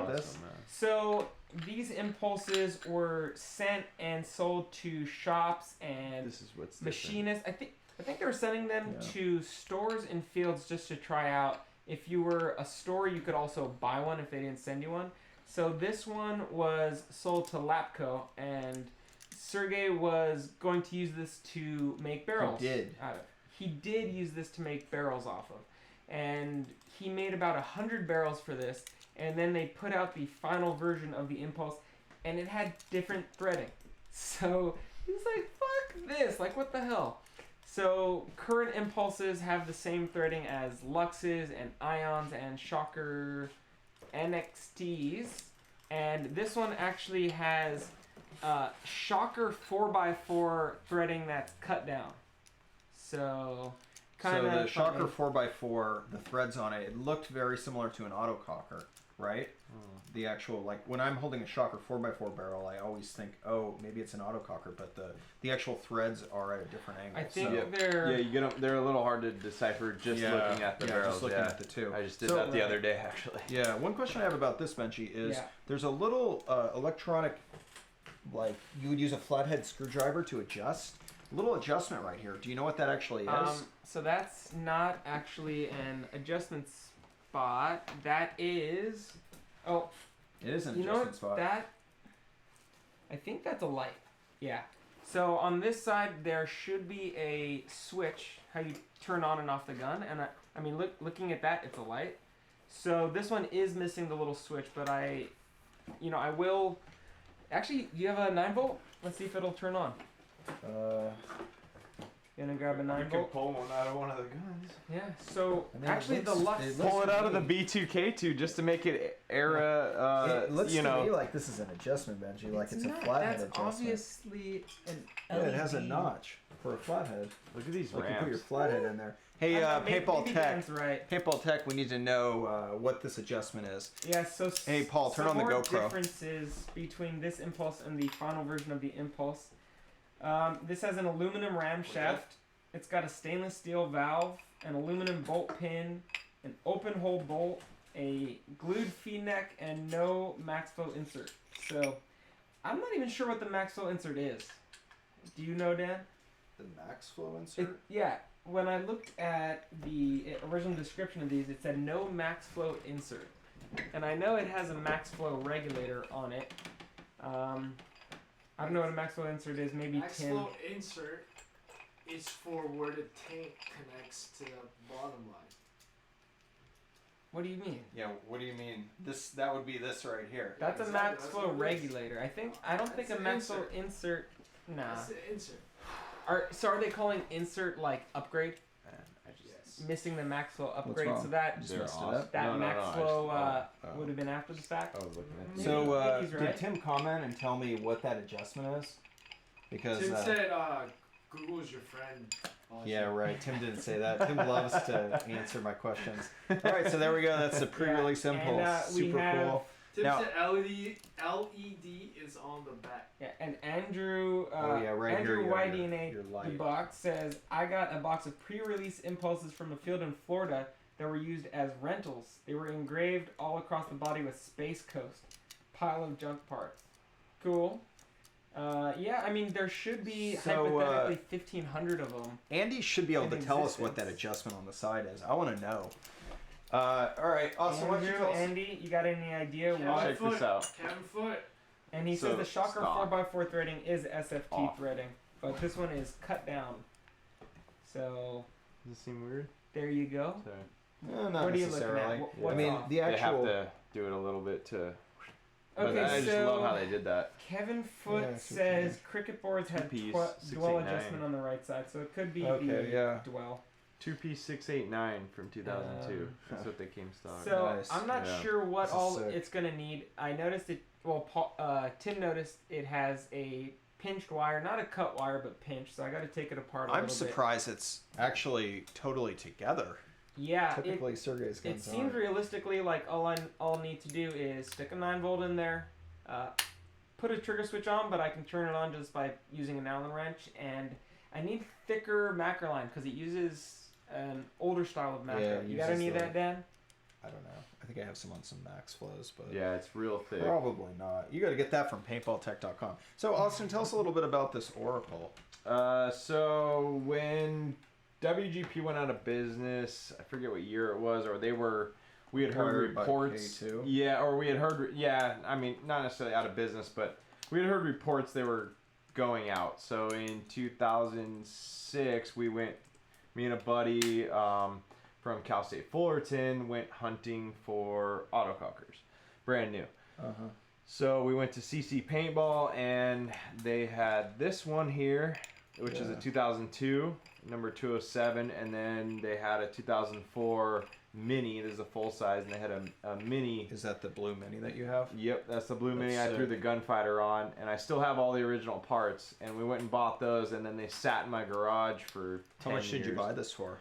this. so these impulses were sent and sold to shops and This is what's different. machinists. I think they were sending them Yeah. to stores and fields just to try out. If you were a store, you could also buy one if they didn't send you one. So this one was sold to Lapco, and Sergey was going to use this to make barrels. did. Out of. He did use this to make barrels off of, and he made about 100 barrels for this. And then they put out the final version of the Impulse, and it had different threading. So he was like, fuck this, like what the hell? So current Impulses have the same threading as Luxes and Ions and Shocker NXTs. And this one actually has Shocker 4x4 threading that's cut down. So kind of So the Shocker 4x4, the threads on it, it looked very similar to an autococker, right? The actual, like, when I'm holding a Shocker 4x4 barrel, I always think, oh, maybe it's an autococker, but the actual threads are at a different angle. I think so, they're... Yeah, you get them. They're a little hard to decipher just Yeah, looking at the yeah, barrels. just looking yeah. at the two. I just did So- that the other day, actually. Yeah, one question I have about this, Benji, is Yeah. there's a little electronic, like, you would use a flathead screwdriver to adjust. A little adjustment right here. Do you know what that actually is? So that's not actually an adjustment spot. That is... Oh, It is an you know adjustment what? spot. That... I think that's a light. Yeah. So on this side, there should be a switch, how you turn on and off the gun. And I mean, looking at that, it's a light. So this one is missing the little switch, but I will... Actually, do you have a 9-volt? Let's see if it'll turn on. You gonna grab a You 9-volt? can pull one out of one of the guns. Yeah, so I mean, it actually the looks- Lux... it looks Pull it out of to the me- B2K2 just to make it era, it looks you to me know. like this is an adjustment, Benji. Like it's a not. flathead That's adjustment. obviously an Yeah, LED. it has a notch for a flathead. Look at these Like you put your ramps. flathead in there. Hey, Maybe Paintball Tech. Dan's right. Paintball Tech, we need to know what this adjustment is. Yeah, so Hey, Paul, turn on the more GoPro. differences between this Impulse and the final version of the Impulse. This has an aluminum ram shaft. It's got a stainless steel valve, an aluminum bolt pin, an open hole bolt, a glued feed neck, and no max flow insert. So, I'm not even sure what the max flow insert is. Do you know, Dan? The max flow insert? Yeah. When I looked at the original description of these, it said no max flow insert. and I know it has a max flow regulator on it. I don't know what a max flow insert is. Maybe Max 10. flow insert is for where the tank connects to the bottom line. What do you mean? Yeah, what do you mean? That would be this right here. That's a exactly, max that's flow what it is. regulator. I don't think That's a an max flow insert. Nah. That's the insert. Are they calling insert like upgrade? Yes. Missing the max flow upgrade, wrong? so that Just messed it up. that max flow oh. would have been after the fact. I was looking at Maybe- So, maybe he's did right. Tim comment and tell me what that adjustment is? Because Tim said, Google's your friend. yeah, right. Tim didn't say that. Tim loves to answer my questions. All right, so there we go. That's the pre-release Yeah, impulse. and, we Super have- cool. Tim Now- said LED is on the back. Yeah, and Andrew, Oh yeah, right Andrew here. YDNA your the light. box says, I got a box of pre-release impulses from a field in Florida that were used as rentals. They were engraved all across the body with Space Coast. Pile of junk parts. Cool. Yeah, I mean, there should be So, hypothetically 1,500 of them. Andy should be able to in tell us what that existence. adjustment on the side is. I want to know. All right, Austin, why don't you Andrew, tell us? Andy, you got any idea Kevin why? Check this Foot. out. Kevin Foot. And he So, says the Shocker stock. 4x4 threading is SFT Off. threading, but this one is cut down. So, Does this seem weird? there you go. Sorry. Not What are you looking at? necessarily. What's I mean, off? the They have actual. to do it a little bit to. But Okay, I just so love how they did that. Kevin Foot Yeah, I see what you says mean. cricket boards had 2-piece, dwell 689. adjustment on the right side, so it could be Okay, the yeah. dwell. 2-piece 689 from 2002. That's huh. what they came stock. So Nice. I'm not Yeah. sure what This is all sick. it's gonna need. I noticed it. Well, Tim noticed it has a pinched wire, not a cut wire, but pinched. So I got to take it apart a I'm little surprised it's actually totally together. bit. Yeah, Typically, Sergey's it guns seems aren't. realistically like all I need to do is stick a 9-volt in there, put a trigger switch on, but I can turn it on just by using an Allen wrench, and I need thicker macro line because it uses an older style of macro. Yeah, it You got uses any of the- that, Dan? I don't know. I think I have some on some max flows, but Yeah, it's real thick. probably not. You got to get that from Paintball.com. So, Austin, tell us a little bit about this Oracle. So when WGP went out of business, I forget what year it was, or we had heard Acquired by reports. K2? Yeah, or we had heard, I mean, not necessarily out of business, but we had heard reports they were going out. So in 2006, me and a buddy from Cal State Fullerton went hunting for autocockers, brand new. Uh-huh. So we went to CC Paintball, and they had this one here, which is a Yeah. 2002, number 207, and then they had a 2004 Mini. This is a full size, and they had a Mini. Is that the blue mini that you have? Yep, that's the blue Mini. That's I threw the sick. Gunfighter on, and I still have all the original parts. And we went and bought those, and then they sat in my garage for 10 How much did you years. buy this for?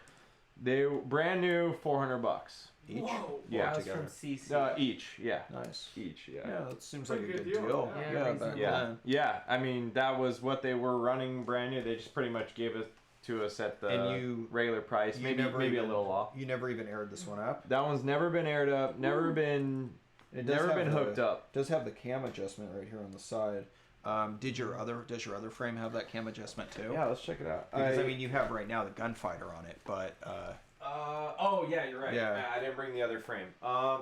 They were brand new, $400 Each? Whoa. Yeah, that was together. from CC. each. Yeah, Nice. each. Yeah. Yeah, that seems like a Pretty good good deal. deal. Yeah, Yeah, crazy back deal. Yeah, then. yeah. I mean, that was what they were running brand new. They just pretty much gave it to us at the And you- regular price, you maybe never a even- little off. You never even aired this one up. That one's never been aired up, never been, It does never have been the- hooked up. Does have the cam adjustment right here on the side. Does your other frame have that cam adjustment too? Yeah, let's check it out. Because I mean, you have right now the Gunfighter on it, but Oh yeah, you're right. Yeah. I didn't bring the other frame.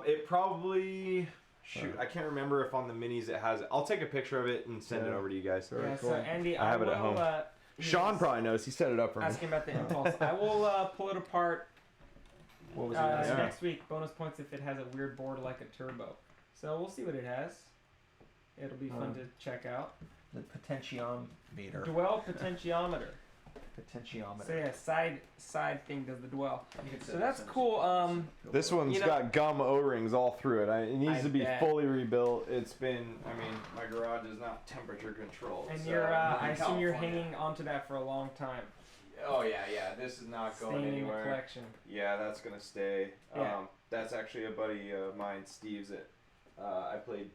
It probably. Shoot, I can't remember if on the minis it has it. I'll take a picture of it and send it Yeah. over to you guys. Very Yeah, cool. so Andy, I have it at will, home. Sean yes, probably knows. He set it up for me. asking about the impulse. I will pull it apart what was it? Yeah. next week. Bonus points if it has a weird board like a turbo. So we'll see what it has. It'll be fun to check out. The potentiometer. Dwell potentiometer. Potentiometer. So yeah, side thing does the dwell. You can So set that's it. cool. This one's You know- got gum O-rings all through it. It needs I to be bet. fully rebuilt. It's been, I mean, my garage is not temperature controlled. And so you're, I'm I in assume you're California. hanging onto that for a long time. Oh yeah. This is not going Staying in the anywhere. collection. Yeah, that's gonna stay. Yeah. That's actually a buddy of mine, Steve's, that I played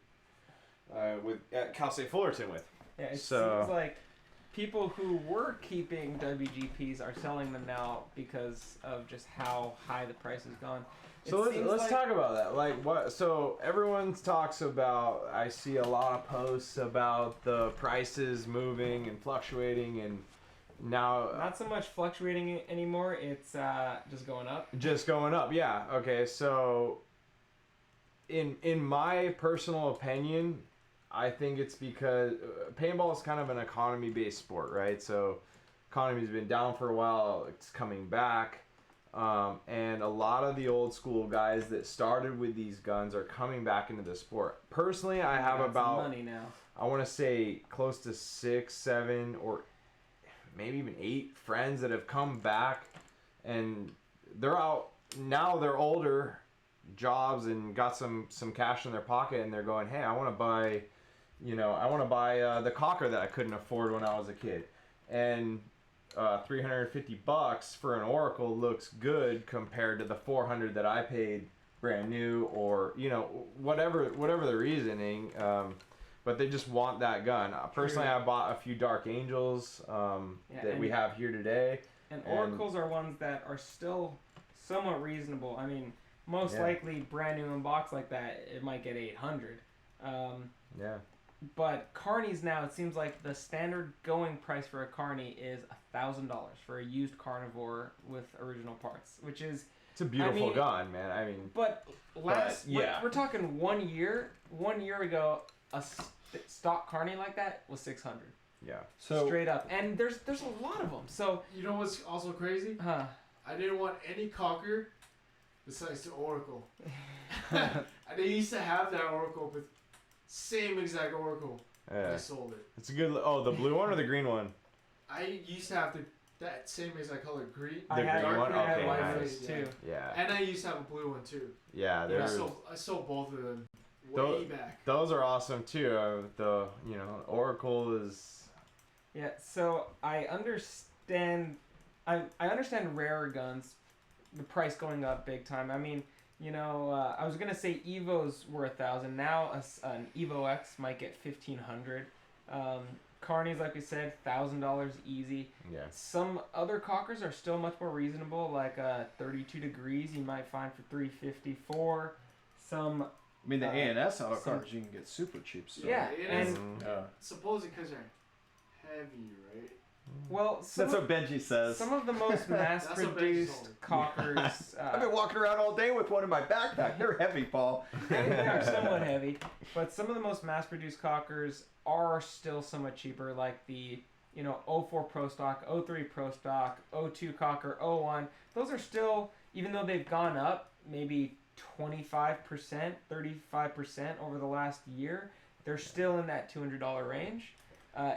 with at Cal State Fullerton with. Yeah, it So- seems like people who were keeping WGPs are selling them now because of just how high the price has gone. So It seems let's like- talk about that. Like what? So everyone talks about. I see a lot of posts about the prices moving and fluctuating, and now Not so much fluctuating anymore. It's just going up. just going up. Yeah. Okay. So in my personal opinion, I think it's because paintball is kind of an economy-based sport, right? So economy's been down for a while. It's coming back. And a lot of the old school guys that started with these guns are coming back into the sport. Personally, I have Got some about, money now. I want to say close to 6, 7, or maybe even 8 friends that have come back, and they're out now. They're older, jobs, and got some cash in their pocket, and they're going, hey, I want to buy, the cocker that I couldn't afford when I was a kid, and $350 for an Oracle looks good compared to the $400 that I paid brand new, or whatever the reasoning. But they just want that gun. Personally, I bought a few Dark Angels that we have here today. And Oracles are ones that are still somewhat reasonable. I mean, most likely brand new in box like that, it might get 800. Yeah. But Carnies now, it seems like the standard going price for a Carney is $1,000 for a used Carnivore with original parts, which is... It's a beautiful gun, man. I mean... But we're talking 1 year. 1 year ago, a stock Carney like that was $600. Yeah. So Straight up. And there's a lot of them. So... You know what's also crazy? Huh. I didn't want any cocker besides the Oracle. I used to have that Oracle with same exact Oracle. I sold it. It's a good... Oh, the blue one or the green one? I used to have that same exact color, green. I had green one? I had Okay, white nice. face too. Yeah. And I used to have a blue one too. Yeah, I sold both of them way back. Those are awesome too. The Oracle is... Yeah, so I understand rarer guns, the price going up big time. I mean, I was gonna say Evos were $1,000. Now an Evo X might get $1,500. Carnies, like we said, $1,000 easy. Yeah. Some other cockers are still much more reasonable, like 32 degrees you might find for $354. Some... I mean, the A&S auto cards you can get super cheap. So. Yeah, and and supposedly because they're heavy, right? well, That's what Benji says. some of the most mass-produced cockers. I've been walking around all day with one in my backpack. They're heavy, Paul. They are somewhat heavy, but some of the most mass-produced cockers are still somewhat cheaper, like the 04 Pro Stock, 03 Pro Stock, 02 Cocker, 01. Those are still, even though they've gone up maybe 25%, 35% over the last year, they're still in that $200 range.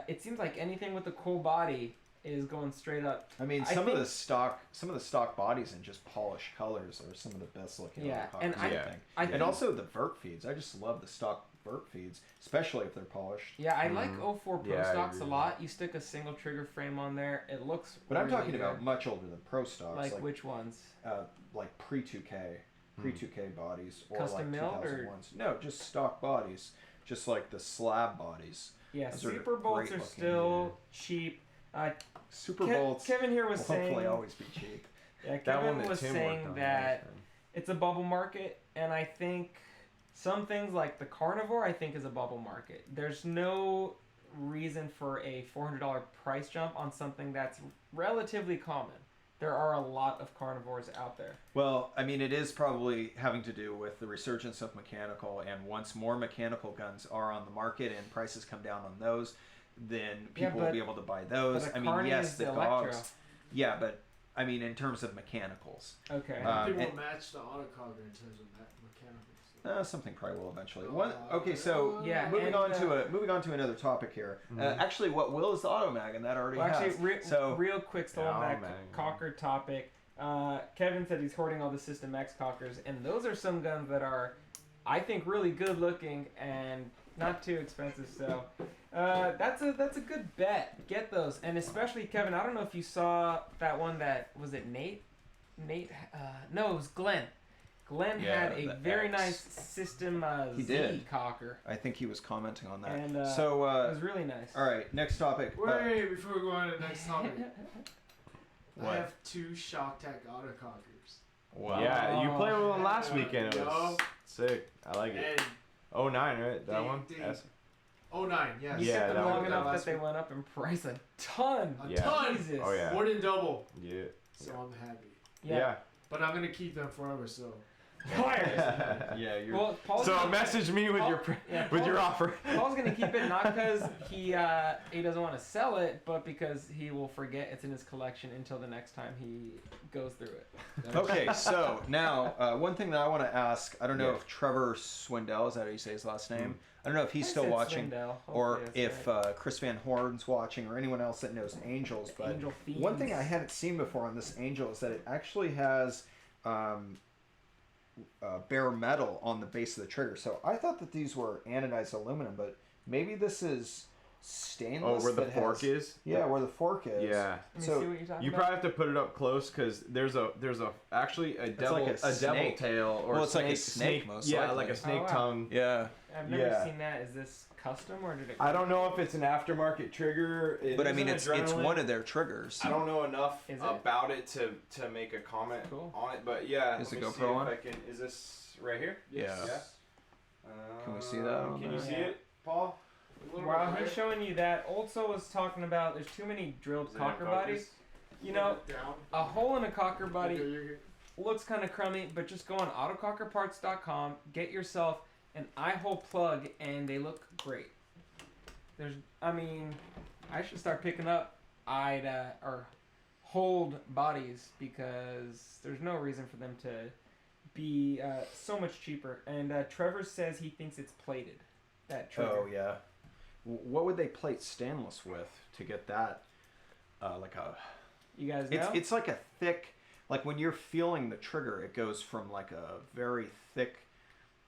It seems like anything with a cool body is going straight up. I mean, some of the stock bodies and just polished colors are some of the best looking. Yeah, and I think and also the vert feeds. I just love the stock vert feeds, especially if they're polished. Yeah, I like 04 Pro Stocks a agree. lot. You stick a single trigger frame on there, it looks. But I'm really talking good. about much older than Pro Stocks. Like which ones? Like pre-2K bodies, or Custom like milled 2001s. No, just stock bodies, just like the slab bodies. Yeah, Those are Super Bolts great are looking, still cheap. Super Bolts Kevin here was will saying. hopefully always be cheap. Yeah, That Kevin one that was Tim saying worked on, that it's a bubble market, and I think some things like the Carnivore, I think, is a bubble market. There's no reason for a $400 price jump on something that's relatively common. There are a lot of Carnivores out there. Well, I mean, it is probably having to do with the resurgence of mechanical, and once more mechanical guns are on the market and prices come down on those, then people will be able to buy those. But I mean, Carney yes, is the the dogs. Electro. Yeah, but I mean, in terms of mechanicals, Okay. People and- match the autocogger in terms of that mechanical stuff. something probably will eventually. Okay, so Yeah, moving and, on to another topic here. Actually, what will is the Automag, and that already Well, has. actually, real quick, still on that man. cocker topic. Kevin said he's hoarding all the System X cockers, and those are some guns that are, I think, really good looking and not too expensive. So that's a good bet. Get those, and especially Kevin. I don't know if you saw that one. That was it. Nate. No, it was Glenn. Glenn had a very nice System He Z did. cocker, I think he was commenting on that. and it so, was really nice. all right, next topic. Wait, before we go on to the next topic, What? I have 2 Shock Tech autocoggers. Wow. Yeah, you played with one last Yeah, weekend. It was yup. sick. I like it. And 09, right? That one? Ding. Yes. 09, yes. You Yeah, kept them that long one- enough that last they week. went up in price a ton. A Yeah. ton! Jesus. Oh, yeah. More than double. Yeah. So I'm happy. Yeah. But I'm going to keep them forever, so. Hilarious. Yeah, you're. Well, Paul's So gonna- message me with Paul- your yeah, with your Paul- offer. Paul's gonna keep it not because he doesn't want to sell it, but because he will forget it's in his collection until the next time he goes through it. Okay, so now one thing that I want to ask, I don't know Yeah. if Trevor Swindell, is that how you say his last name? I don't know if he's I still said watching, Swindell. or Hopefully that's if right. Chris Van Horn's watching, or anyone else that knows Angels. But Angel one thing Fiends. I hadn't seen before on this Angel is that it actually has bare metal on the base of the trigger. So I thought that these were anodized aluminum, but maybe this is stainless. Oh, where the that fork has- is? Yeah, where the fork is. Yeah. Let me so see what you're talking You about. probably have to put it up close because there's a actually a devil like a devil snake. tail or Well, it's like a snake snake, most yeah, likely. like a snake Oh, wow. tongue. Yeah. I've never Yeah. seen that. Is this custom or did it? I don't know if it's an aftermarket trigger. It But I is mean, an it's adrenaline. one of their triggers. I don't know enough Is it? about it to make a comment Cool. on it, but yeah. Is let the me see GoPro if on? I can. Is this right here? Yeah. Can we see that on Can you the- see it, Paul? A little While bit he's right? showing you that, also was talking about there's too many drilled Is it in cocker focus? bodies. You know, Down. a hole in a cocker body Okay, you're- looks kind of crummy, but just go on autocockerparts.com, get yourself an eye hole plug, and they look great. I should start picking up or hold bodies because there's no reason for them to be so much cheaper. And Trevor says he thinks it's plated. That trigger. Oh yeah. What would they plate stainless with to get that? Like a. You guys know? It's like a thick. Like when you're feeling the trigger, it goes from like a very thick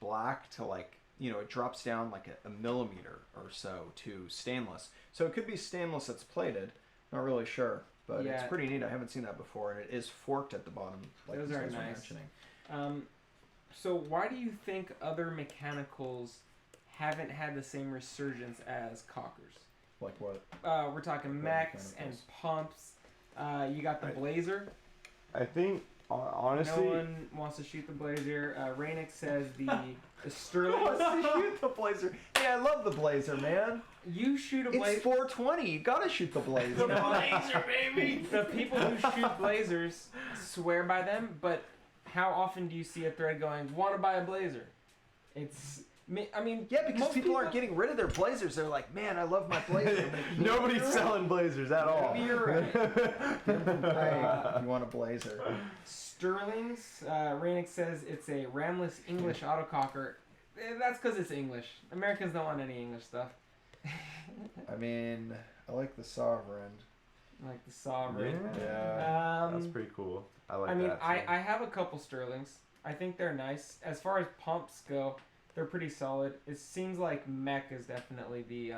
black to like, it drops down like a millimeter or so to stainless. So it could be stainless that's plated. Not really sure, but it's Yeah. pretty neat. I haven't seen that before, and it is forked at the bottom. Like Those these are guys were nice. mentioning. So why do you think other mechanicals haven't had the same resurgence as cockers? Like what? We're talking mechs and mechanicals? pumps. You got the Right. Blazer. I think honestly. No one wants to shoot the Blazer. Rainick says the Sterling. Who wants to shoot the Blazer? Hey, I love the Blazer, man. You shoot a It's Blazer. 420. You gotta shoot the Blazer. baby. The people who shoot Blazers swear by them, but how often do you see a thread going, "Want to buy a Blazer"? I mean, Yeah, because most people aren't getting rid of their Blazers. They're like, man, I love my Blazer. Nobody's selling blazers at all. Maybe you're right. Hey, you want a Blazer? Sterling's, Rainick says it's a ramless English autococker. That's because it's English. Americans don't want any English stuff. I mean, I like the Sovereign. Like the Sovereign. Yeah. That's pretty cool. I like I mean, that. I have a couple Sterlings. I think they're nice. As far as pumps go, they're pretty solid. It seems like mech is definitely the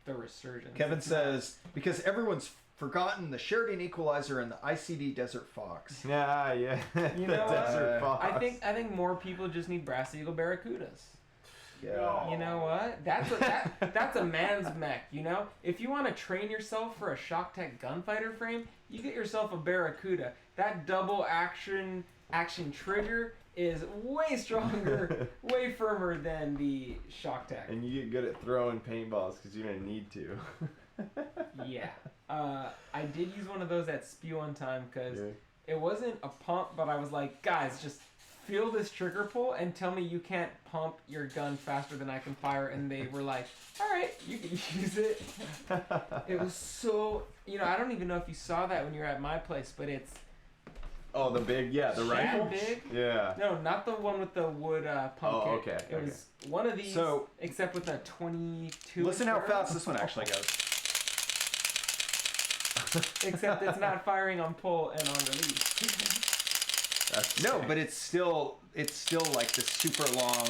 resurgence. Kevin It's not- says, because everyone's forgotten the Sheridan Equalizer and the ICD Desert Fox. Yeah. You The know what? Desert Fox. I think more people just need Brass Eagle Barracudas. Yeah. You know what? That's a man's mech. You know, if you want to train yourself for a Shock Tech Gunfighter frame, you get yourself a Barracuda. That double action trigger is way stronger, way firmer than the Shock Tech. And you get good at throwing paintballs because you didn't need to. Yeah. I did use one of those at Spew one time because Yeah. it wasn't a pump, but I was like, guys, just feel this trigger pull and tell me you can't pump your gun faster than I can fire. And they were like, all right, you can use it. It was so, I don't even know if you saw that when you were at my place, but it's Oh, the big, the that rifle. big. Yeah. No, not the one with the wood pump Oh, kit. okay, It was one of these, So- except with a 22. Listen how inch fast this one actually goes. Except it's not firing on pull and on release. That's No, sick. but it's still like the super long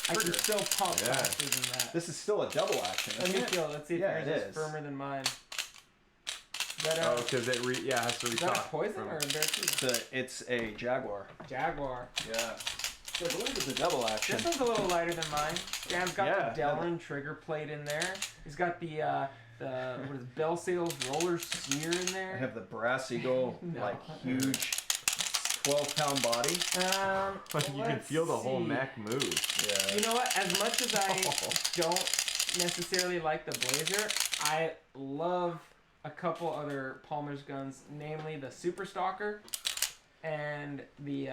I can trigger. still pump Yeah. faster than that. This is still a double action, Let isn't me it? feel. Let's see if Yeah, yours it is is. firmer than mine. Is that Oh, because it has to is that a recock. poison from- or a Barracuda? It's a Jaguar. Jaguar. Yeah. So I believe it's a double action. This one's a little lighter than mine. Dan's got Yeah. the Delrin trigger plate in there. He's got the what is it, Bell Sales roller smear in I there. have the Brass Eagle, No. like huge 12-pound body. You can let's feel the whole see. neck move. Yeah. You know what? As much as I don't necessarily like the Blazer, I love a couple other Palmer's guns, namely the Super Stalker. and the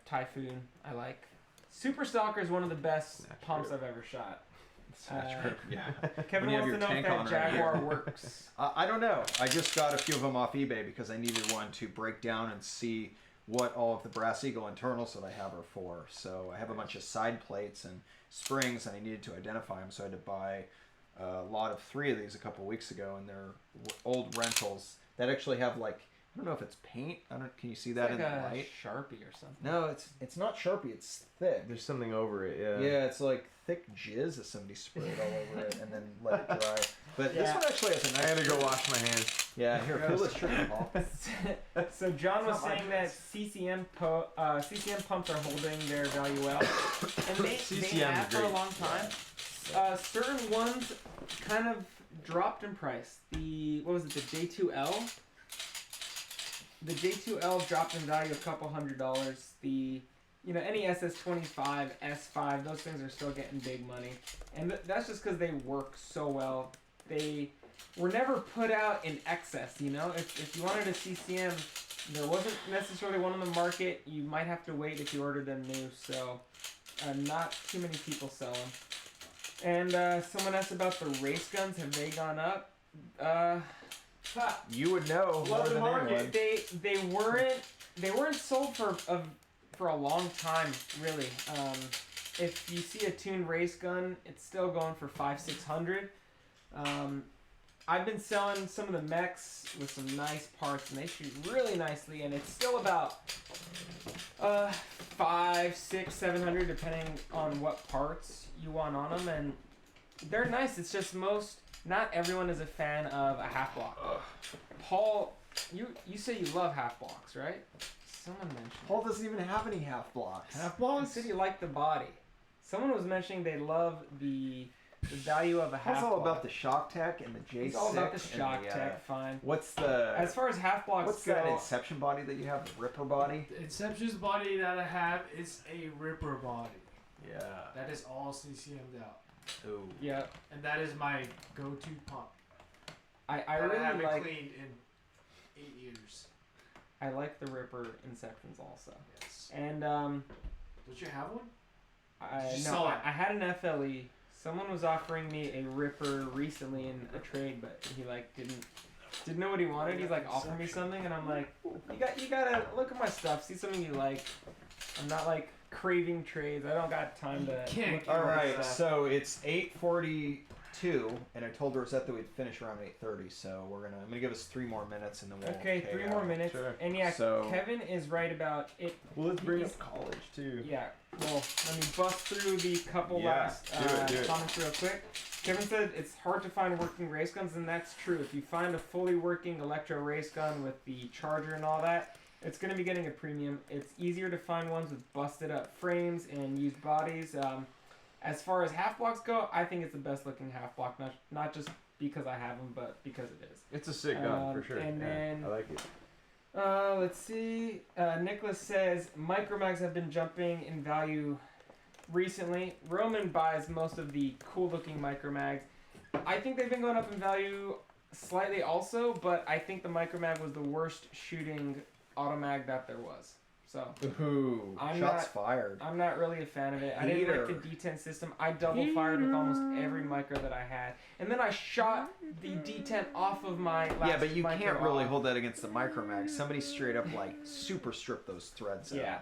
Typhoon I like. Super Stalker is one of the best Snatch pumps grip. I've ever shot. Snatch grip, yeah. Kevin When you have wants to your know if tank on that right Jaguar here. works. I don't know. I just got a few of them off eBay because I needed one to break down and see what all of the Brass Eagle internals that I have are for. So I have a bunch of side plates and springs, and I needed to identify them, so I had to buy a lot of 3 of these a couple weeks ago, and they're old rentals that actually have, like, I don't know if it's paint. Can you see that It's in like the a light? Sharpie or something. No, it's not Sharpie. It's thick. There's something over it, yeah. Yeah, it's like thick jizz that somebody sprayed all over it and then let it dry. But this Yeah. one actually has a nice. I gotta go wash my hands. Yeah, here, feel this trigger, Paul. So John was It's not my saying that CCM pumps are holding their value well, and they CCM have is for a great. long time. Certain ones kind of dropped in price. The J2L? The J2L dropped in value a couple $100. The any SS25, S5, those things are still getting big money, and that's just because they work so well. They were never put out in excess. If you wanted a CCM, there wasn't necessarily one on the market. You might have to wait if you ordered them new. So, not too many people sell them. And someone asked about the race guns. Have they gone up? You would know more Love the than market. anyone. They weren't sold for a long time, really. If you see a tuned race gun, it's still going for $500-600. I've been selling some of the mechs with some nice parts, and they shoot really nicely, and it's still about $500, $600, $700, depending on what parts you want on them, and they're nice. It's just not everyone is a fan of a half block. Paul, you say you love half blocks, right? Someone mentioned. Paul doesn't even have any half blocks. Half You blocks? said you like the body. Someone was mentioning they love the value of a half It's all block. about the shock tech and the J6. It's all about the and shock tech, fine. What's the? As far as half blocks What's go, that Inception body that you have? The Ripper body. The Inception's body that I have is a Ripper body. Yeah. That is all CCM'd out. Ooh. yeah, And that is my go-to pump. I That I really haven't like. cleaned in 8 years. I like the Ripper Inceptions also. Yes. And Don't you have one? Did you no, sell it? I had an FLE. Someone was offering me a Ripper recently in a trade, but he didn't know what he wanted. He's like, offer me something, and I'm like, you gotta look at my stuff, see something you like. I'm not like craving trades. I don't got time to. Can't look at All all this right. stuff. So it's 8:42, and I told Rosette that we'd finish around 8:30. So I'm gonna give us 3 more minutes, and then we'll. Okay, pay 3 out. more minutes. Sure. And yeah, So- Kevin is right about it. Well, let's bring He's- up college too. Yeah, well, let me bust through the couple Yeah, last do it. comments real quick. Kevin said it's hard to find working race guns, and that's true. If you find a fully working electro race gun with the charger and all that, it's going to be getting a premium. It's easier to find ones with busted up frames and used bodies. As far as half blocks go, I think it's the best looking half block, not just because I have them, but because it is. It's a sick gun for sure. and yeah, then- I like it. Let's see. Nicholas says micromags have been jumping in value recently. Roman buys most of the cool looking micromags. I think they've been going up in value slightly also, but I think the micromag was the worst shooting automag that there was. So Ooh. I'm Shots not- fired. I'm not really a fan of it. I didn't like Hater. the D10 system. I double fired with almost every micro that I had, and then I shot the D10 off of my last Yeah, but you micro can't really off. hold that against the micromag. Somebody straight up like super stripped those threads out. Yeah.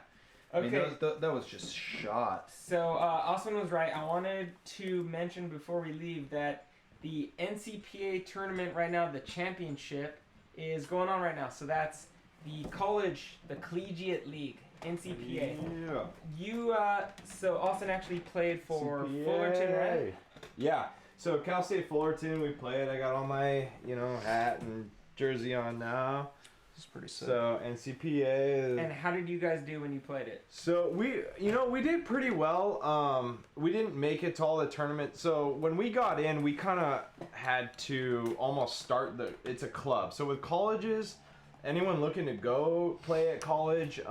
I mean, Okay. that was just shot. So Austin was right. I wanted to mention before we leave that the NCPA tournament right now, the championship, is going on right now. So that's the collegiate league, NCPA. Yeah. So Austin actually played for CPA. Fullerton, right? Yeah. So Cal State Fullerton, we played. I got all my, hat and jersey on now. It's pretty sick. So NCPA. And how did you guys do when you played it? So we did pretty well. We didn't make it to all the tournament. So when we got in, we kind of had to almost start it's a club. So with colleges, anyone looking to go play at college,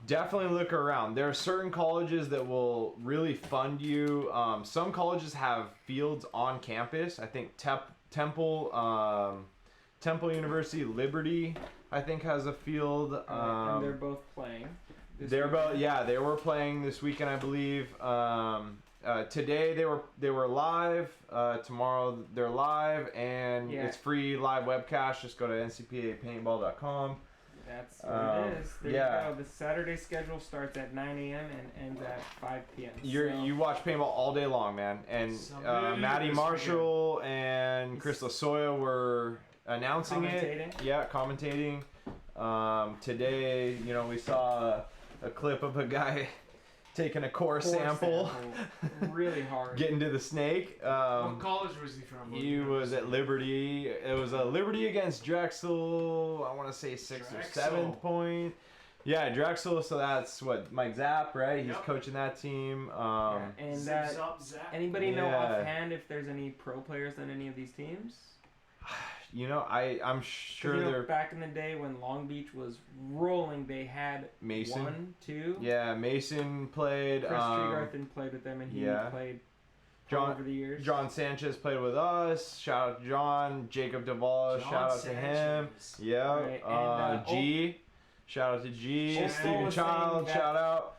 definitely look around. There are certain colleges that will really fund you. Some colleges have fields on campus. I think Temple University, Liberty I think, has a field. And they're both playing. They were playing this weekend, I believe. Today they were live. Tomorrow they're live, and it's free live webcast. Just go to NCPA Paintball.com. That's what it is. There you go. The Saturday schedule starts at 9 a.m. and ends at 5 p.m. You watch paintball all day long, man. And Maddie Marshall and Chris Lasoya were announcing it. Yeah, commentating. Today, we saw a clip of a guy taking a core sample. Really hard. Getting to the snake. What college was he from? He was at Liberty. It was a Liberty against Drexel. I want to say 6th or 7th point. Yeah, Drexel. So that's what Mike Zapp, right? He's coaching that team. And anybody know offhand if there's any pro players on any of these teams? I'm sure they're back in the day when Long Beach was rolling. They had Mason, 1, 2. Yeah, Mason played. Chris Tregarthen played with them, and he played over the years. John Sanchez played with us. Shout out to John. Jacob Duvall. Shout out to him. Yeah. Right. G. Shout out to G. Stephen Child. Shout out.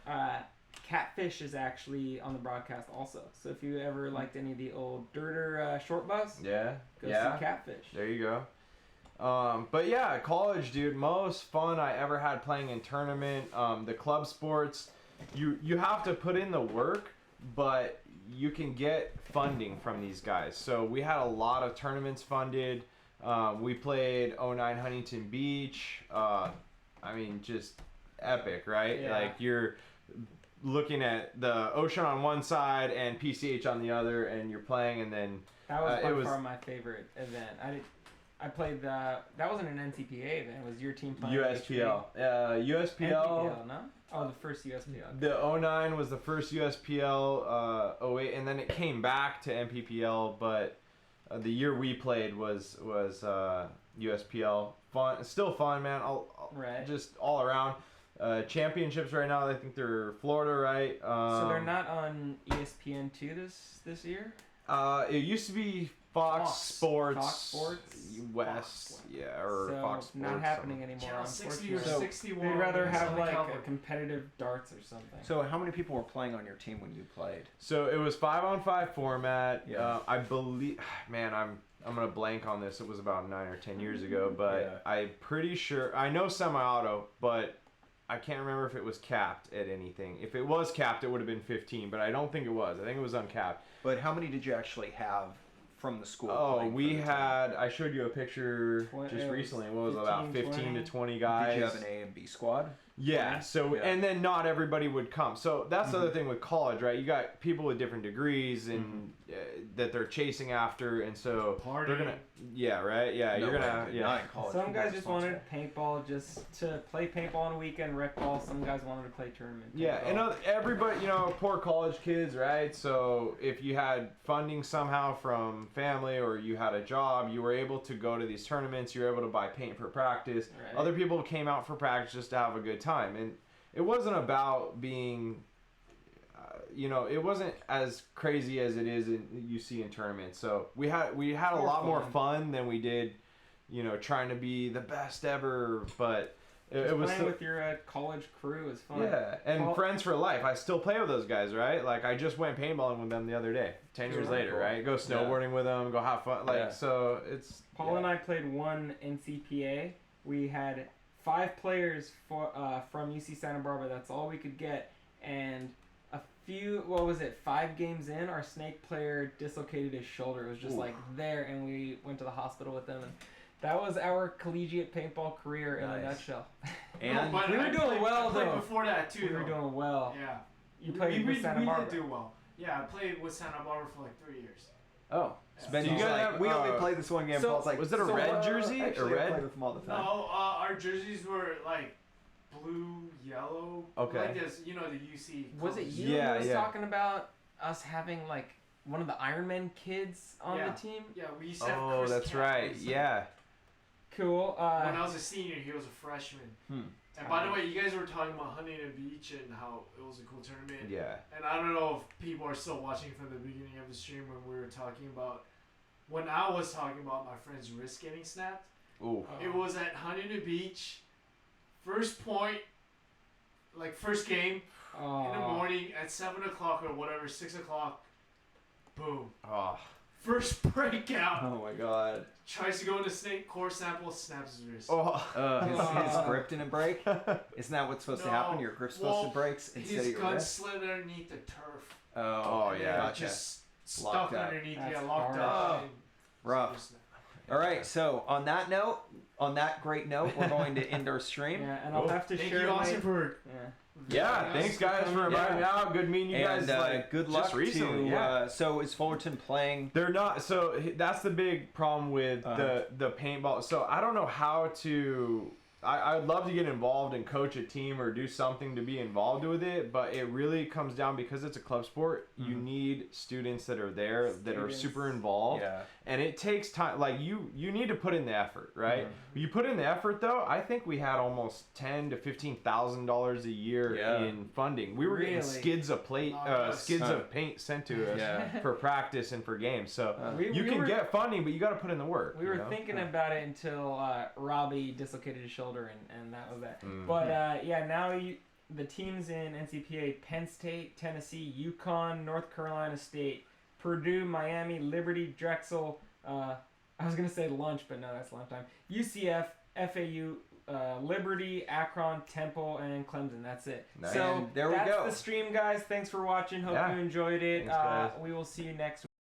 Catfish is actually on the broadcast also. So if you ever liked any of the old Dirter short bus, go see Catfish. There you go. But yeah, college, dude, most fun I ever had playing in tournament. The club sports, you have to put in the work, but you can get funding from these guys. So we had a lot of tournaments funded. We played 09 Huntington Beach. Just epic, right? Yeah. Like you're looking at the ocean on one side and PCH on the other, and you're playing, and then that was by far my favorite event. I played that wasn't an NCPA event. It was your team playing USPL. USPL. NCPL, no? Oh, the first USPL. The 09 was the first USPL. 08, and then it came back to MPPL, but the year we played was USPL. Fun, still fun, man. Just all around. Championships right now, I think they're Florida, right? So they're not on ESPN2 this year? It used to be Fox Sports West, or so Fox Sports. Not happening anymore. Channel 60 or 61. They'd rather have like a competitive darts or something. So how many people were playing on your team when you played? So it was 5-on-5 format. Yeah. I believe, man, I'm gonna blank on this. It was about 9 or 10 years ago, but I'm pretty sure I know semi-auto, but I can't remember if it was capped at anything. If it was capped, it would have been 15, but I don't think it was. I think it was uncapped. But how many did you actually have from the school? Oh, we had, I showed you a picture just recently. What was it, about 15 to 20 guys? Did you have an A and B squad? Yeah, and then not everybody would come. So that's the other thing with college, right? You got people with different degrees and that they're chasing after, and so they're gonna, you're gonna, Some guys just wanted paintball just to play paintball on a weekend, rec ball. Some guys wanted to play tournament paintball. Yeah, and everybody, poor college kids, right? So if you had funding somehow from family or you had a job, you were able to go to these tournaments. You were able to buy paint for practice. Right. Other people came out for practice just to have a good time, and it wasn't about being it wasn't as crazy as it is you see in tournaments. So we had a lot more fun than we did trying to be the best ever, but it was playing with your college crew is fun. Yeah, and friends for life. I still play with those guys, right? Like I just went paintballing with them the other day, 10 years later, right? Go snowboarding with them, go have fun, so it's Paul and I played one NCPA. We had 5 players from UC Santa Barbara. That's all we could get. And 5 games in, our snake player dislocated his shoulder. It was just like there, and we went to the hospital with them. And that was our collegiate paintball career in a nutshell. And we were doing well, though. Before that, too. We were doing well. Yeah. You played with Santa Barbara. We did do well. Yeah, I played with Santa Barbara for like 3 years. Oh. So Benji's like, we only played this one game. So, Paul's like, was it a red jersey? Actually, I played with them all the time. No, our jerseys were like blue, yellow. Okay. Like this, the UC. Was it you who was talking about us having like one of the Iron Man kids on the team? Yeah, we used to have Chris that's Campbell, right. Yeah. Cool. When I was a senior, he was a freshman. And by the way, you guys were talking about Huntington Beach and how it was a cool tournament. Yeah. And I don't know if people are still watching from the beginning of the stream when we were talking about, when I was talking about my friend's wrist getting snapped. Ooh. It was at Huntington Beach. First point, like first game in the morning at 7 o'clock or whatever, 6 o'clock. Boom. Oh. First breakout. Oh my god. Tries to go into snake core sample, snaps his wrist. His grip didn't break? Isn't that what's supposed to happen? Your grip's supposed to break instead of his your gun wrist? slid underneath the turf. Oh, Yeah, gotcha. just Locked stuck up. underneath. That's Yeah, locked hard. up. Oh. Rough. All right, so on that note, on that great note, we're going to end our stream. Yeah, and I'll have to Thank share you, my... Austin, for Yeah, thanks guys for inviting me out. Good meeting you guys. And Like, good luck just recently. to. So is Fullerton playing? They're not. So that's the big problem with the paintball. So I don't know how to. I would love to get involved and coach a team or do something to be involved with it, but it really comes down because it's a club sport. You need students that are there that are super involved, and it takes time. Like you need to put in the effort, right? You put in the effort though. I think we had almost $10,000 to $15,000 a year in funding. We were getting skids of paint sent to us for practice and for games. So you can get funding, but you got to put in the work. We were thinking about it until Robbie dislocated his shoulder, and that was that. But now the teams in NCPA: Penn State, Tennessee, UConn, North Carolina State, Purdue, Miami, Liberty, Drexel. I was gonna say lunch, but no, that's lunchtime. UCF, FAU, Liberty, Akron, Temple, and Clemson. That's it. Nice. So And there we go. That's the stream, guys. Thanks for watching. Hope you enjoyed it. Thanks, guys. We will see you next week.